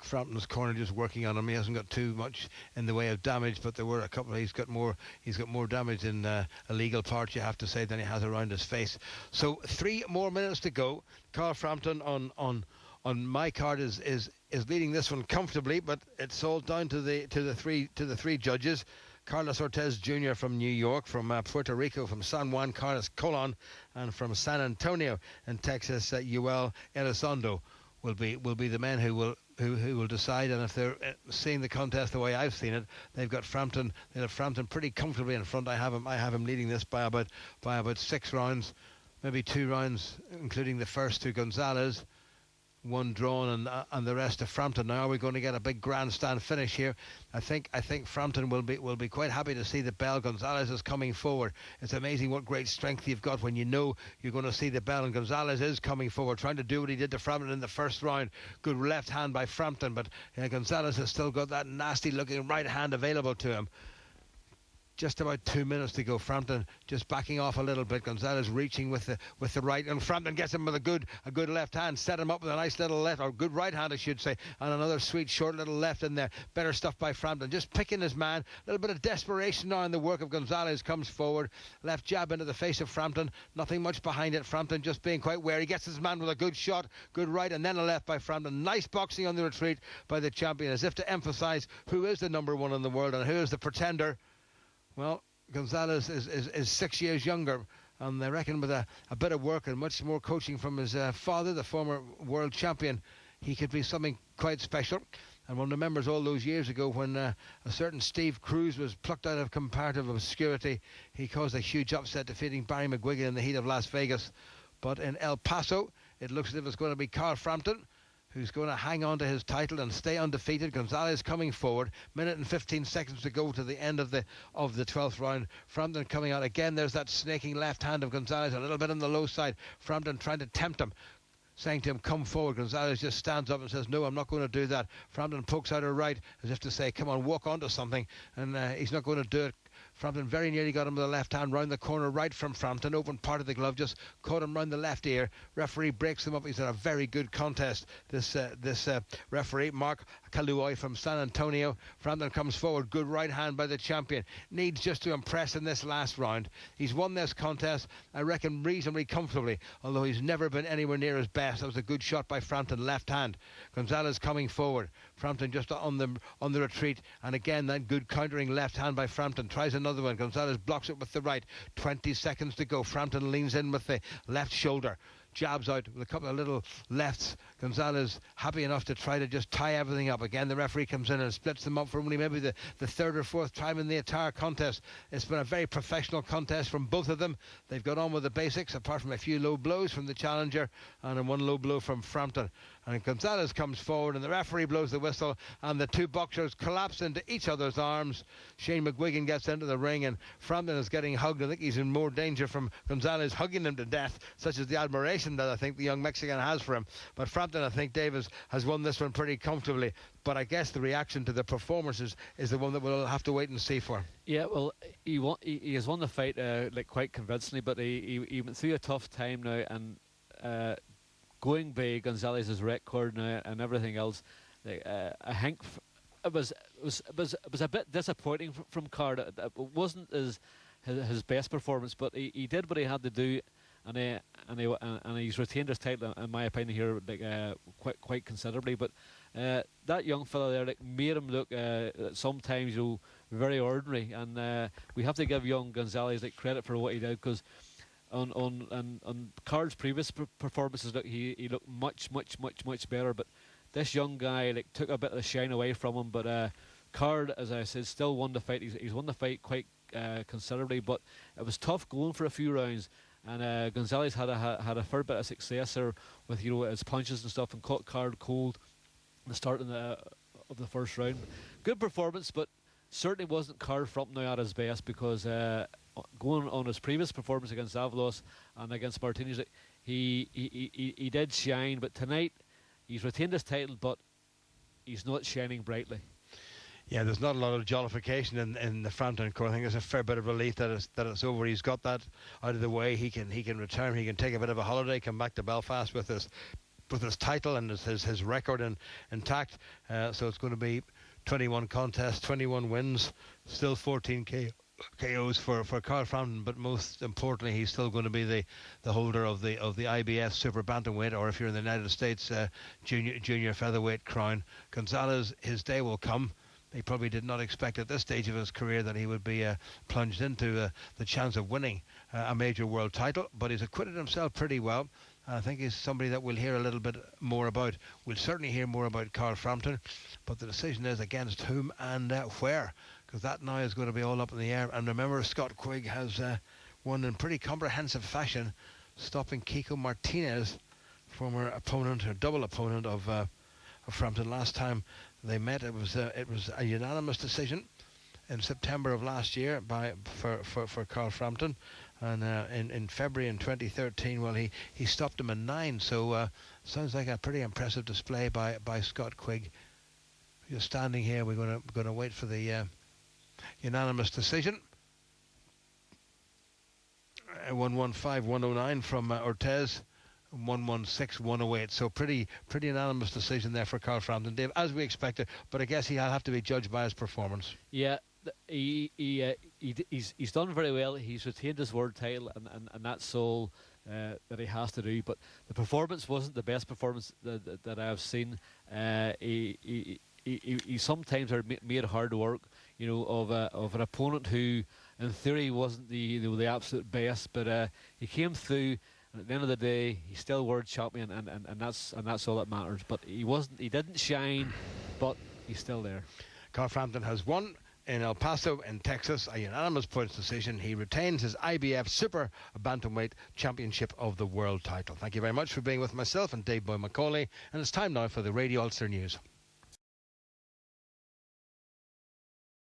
Frampton's corner just working on him. He hasn't got too much in the way of damage, but there were a couple. He's got more damage in illegal parts, you have to say, than he has around his face. So 3 more minutes to go. Carl Frampton on my card is leading this one comfortably, but it's all down to the three judges. Carlos Ortiz Jr. from New York, from Puerto Rico, from San Juan, Carlos Colon, and from San Antonio in Texas, Yoel Elizondo will be the men who will decide. And if they're seeing the contest the way I've seen it, they've got Frampton. They have Frampton pretty comfortably in front. I have him leading this by about 6 rounds, maybe 2 rounds, including the first to Gonzalez. 1 drawn and the rest of Frampton. Now, are we going to get a big grandstand finish here? I think Frampton will be quite happy to see the bell. Gonzalez is coming forward. It's amazing what great strength you've got when you know you're going to see the bell, and Gonzalez is coming forward, trying to do what he did to Frampton in the first round. Good left hand by Frampton, but Gonzalez has still got that nasty looking right hand available to him. Just about 2 minutes to go. Frampton just backing off a little bit. Gonzalez reaching with the right, and Frampton gets him with a good left hand. Set him up with a nice little left, or good right hand, I should say, and another sweet short little left in there. Better stuff by Frampton. Just picking his man. A little bit of desperation now in the work of Gonzalez. Comes forward, left jab into the face of Frampton. Nothing much behind it. Frampton just being quite wary. Gets his man with a good shot, good right, and then a left by Frampton. Nice boxing on the retreat by the champion, as if to emphasise who is the number 1 in the world and who is the pretender. Well, Gonzalez is 6 years younger, and I reckon with a bit of work and much more coaching from his father, the former world champion, he could be something quite special. And one remembers all those years ago when a certain Steve Cruz was plucked out of comparative obscurity. He caused a huge upset, defeating Barry McGuigan in the heat of Las Vegas. But in El Paso, it looks as if it's going to be Carl Frampton who's going to hang on to his title and stay undefeated. Gonzalez coming forward. Minute and 15 seconds to go to the end of the 12th round. Frampton coming out again. There's that snaking left hand of Gonzalez, a little bit on the low side. Frampton trying to tempt him, saying to him, come forward. Gonzalez just stands up and says, no, I'm not going to do that. Frampton pokes out a right as if to say, come on, walk onto something, and he's not going to do it. Frampton very nearly got him with the left hand round the corner right from Frampton. Open part of the glove, just caught him round the left ear. Referee breaks him up. He's had a very good contest. This referee, Mark Kaluoy from San Antonio. Frampton comes forward. Good right hand by the champion. Needs just to impress in this last round. He's won this contest, I reckon, reasonably comfortably, although he's never been anywhere near his best. That was a good shot by Frampton, left hand. Gonzalez coming forward. Frampton just on the retreat, and again that good countering left hand by Frampton. Tries another one. Gonzalez blocks it with the right. 20 seconds to go. Frampton leans in with the left shoulder. Jabs out with a couple of little lefts. Gonzalez happy enough to try to just tie everything up. Again, the referee comes in and splits them up for only maybe the 3rd or 4th time in the entire contest. It's been a very professional contest from both of them. They've got on with the basics, apart from a few low blows from the challenger and 1 low blow from Frampton. And Gonzalez comes forward and the referee blows the whistle and the two boxers collapse into each other's arms. Shane McGuigan gets into the ring and Frampton is getting hugged. I think he's in more danger from Gonzalez hugging him to death, such as the admiration that I think the young Mexican has for him. But Frampton, I think, Davis, has won this one pretty comfortably. But I guess the reaction to the performances is the one that we'll have to wait and see for. Yeah, well, he has won the fight like quite convincingly, but he went through a tough time now, and going by Gonzalez's record now and everything else, like, I think it was a bit disappointing from Card. It wasn't his best performance, but he did what he had to do, and he's retained his title, in my opinion, here, like quite considerably. But that young fella there, like, made him look sometimes, very ordinary, and we have to give young Gonzalez like credit for what he did, because on Card's previous performances, look, he looked much better. But this young guy like took a bit of the shine away from him. But Card, as I said, still won the fight. He's won the fight quite considerably, but it was tough going for a few rounds. And Gonzalez had a fair bit of success there with his punches and stuff, and caught Card cold in the start of the first round. Good performance, but certainly wasn't Card Frampton now at his best, because going on his previous performance against Avalos and against Martinez, he did shine. But tonight he's retained his title, but he's not shining brightly. Yeah, there's not a lot of jollification in the Frampton court. I think there's a fair bit of relief that it's over. He's got that out of the way. He can return. He can take a bit of a holiday, come back to Belfast with his title and his record intact. So it's going to be 21 contests, 21 wins, still 14 KOs for Carl Frampton, but most importantly, he's still going to be the holder of the IBF Super Bantamweight, or if you're in the United States, junior featherweight crown. Gonzalez, his day will come. He probably did not expect at this stage of his career that he would be plunged into the chance of winning a major world title, but he's acquitted himself pretty well. I think he's somebody that we'll hear a little bit more about. We'll certainly hear more about Carl Frampton, but the decision is against whom and where, because that now is going to be all up in the air. And remember, Scott Quigg has won in pretty comprehensive fashion, stopping Kiko Martinez, former opponent or double opponent of Frampton. Last time they met, it was a unanimous decision in September of last year for Carl Frampton. And in February in 2013, well, he stopped him in 9. So sounds like a pretty impressive display by Scott Quigg. Just standing here, we're going to wait for the unanimous decision. 115-109 from Ortez. 116-108. So pretty unanimous decision there for Carl Frampton, Dave, as we expected. But I guess he'll have to be judged by his performance. Yeah, he's done very well. He's retained his world title, and that's all that he has to do. But the performance wasn't the best performance that I've seen. He sometimes made hard work, of an opponent who, in theory, wasn't the absolute best. But he came through. At the end of the day, he's still world champion, and that's all that matters. But he didn't shine, but he's still there. Carl Frampton has won in El Paso in Texas, a unanimous points decision. He retains his IBF Super Bantamweight Championship of the World title. Thank you very much for being with myself and Dave Boy Macaulay, and it's time now for the Radio Ulster News.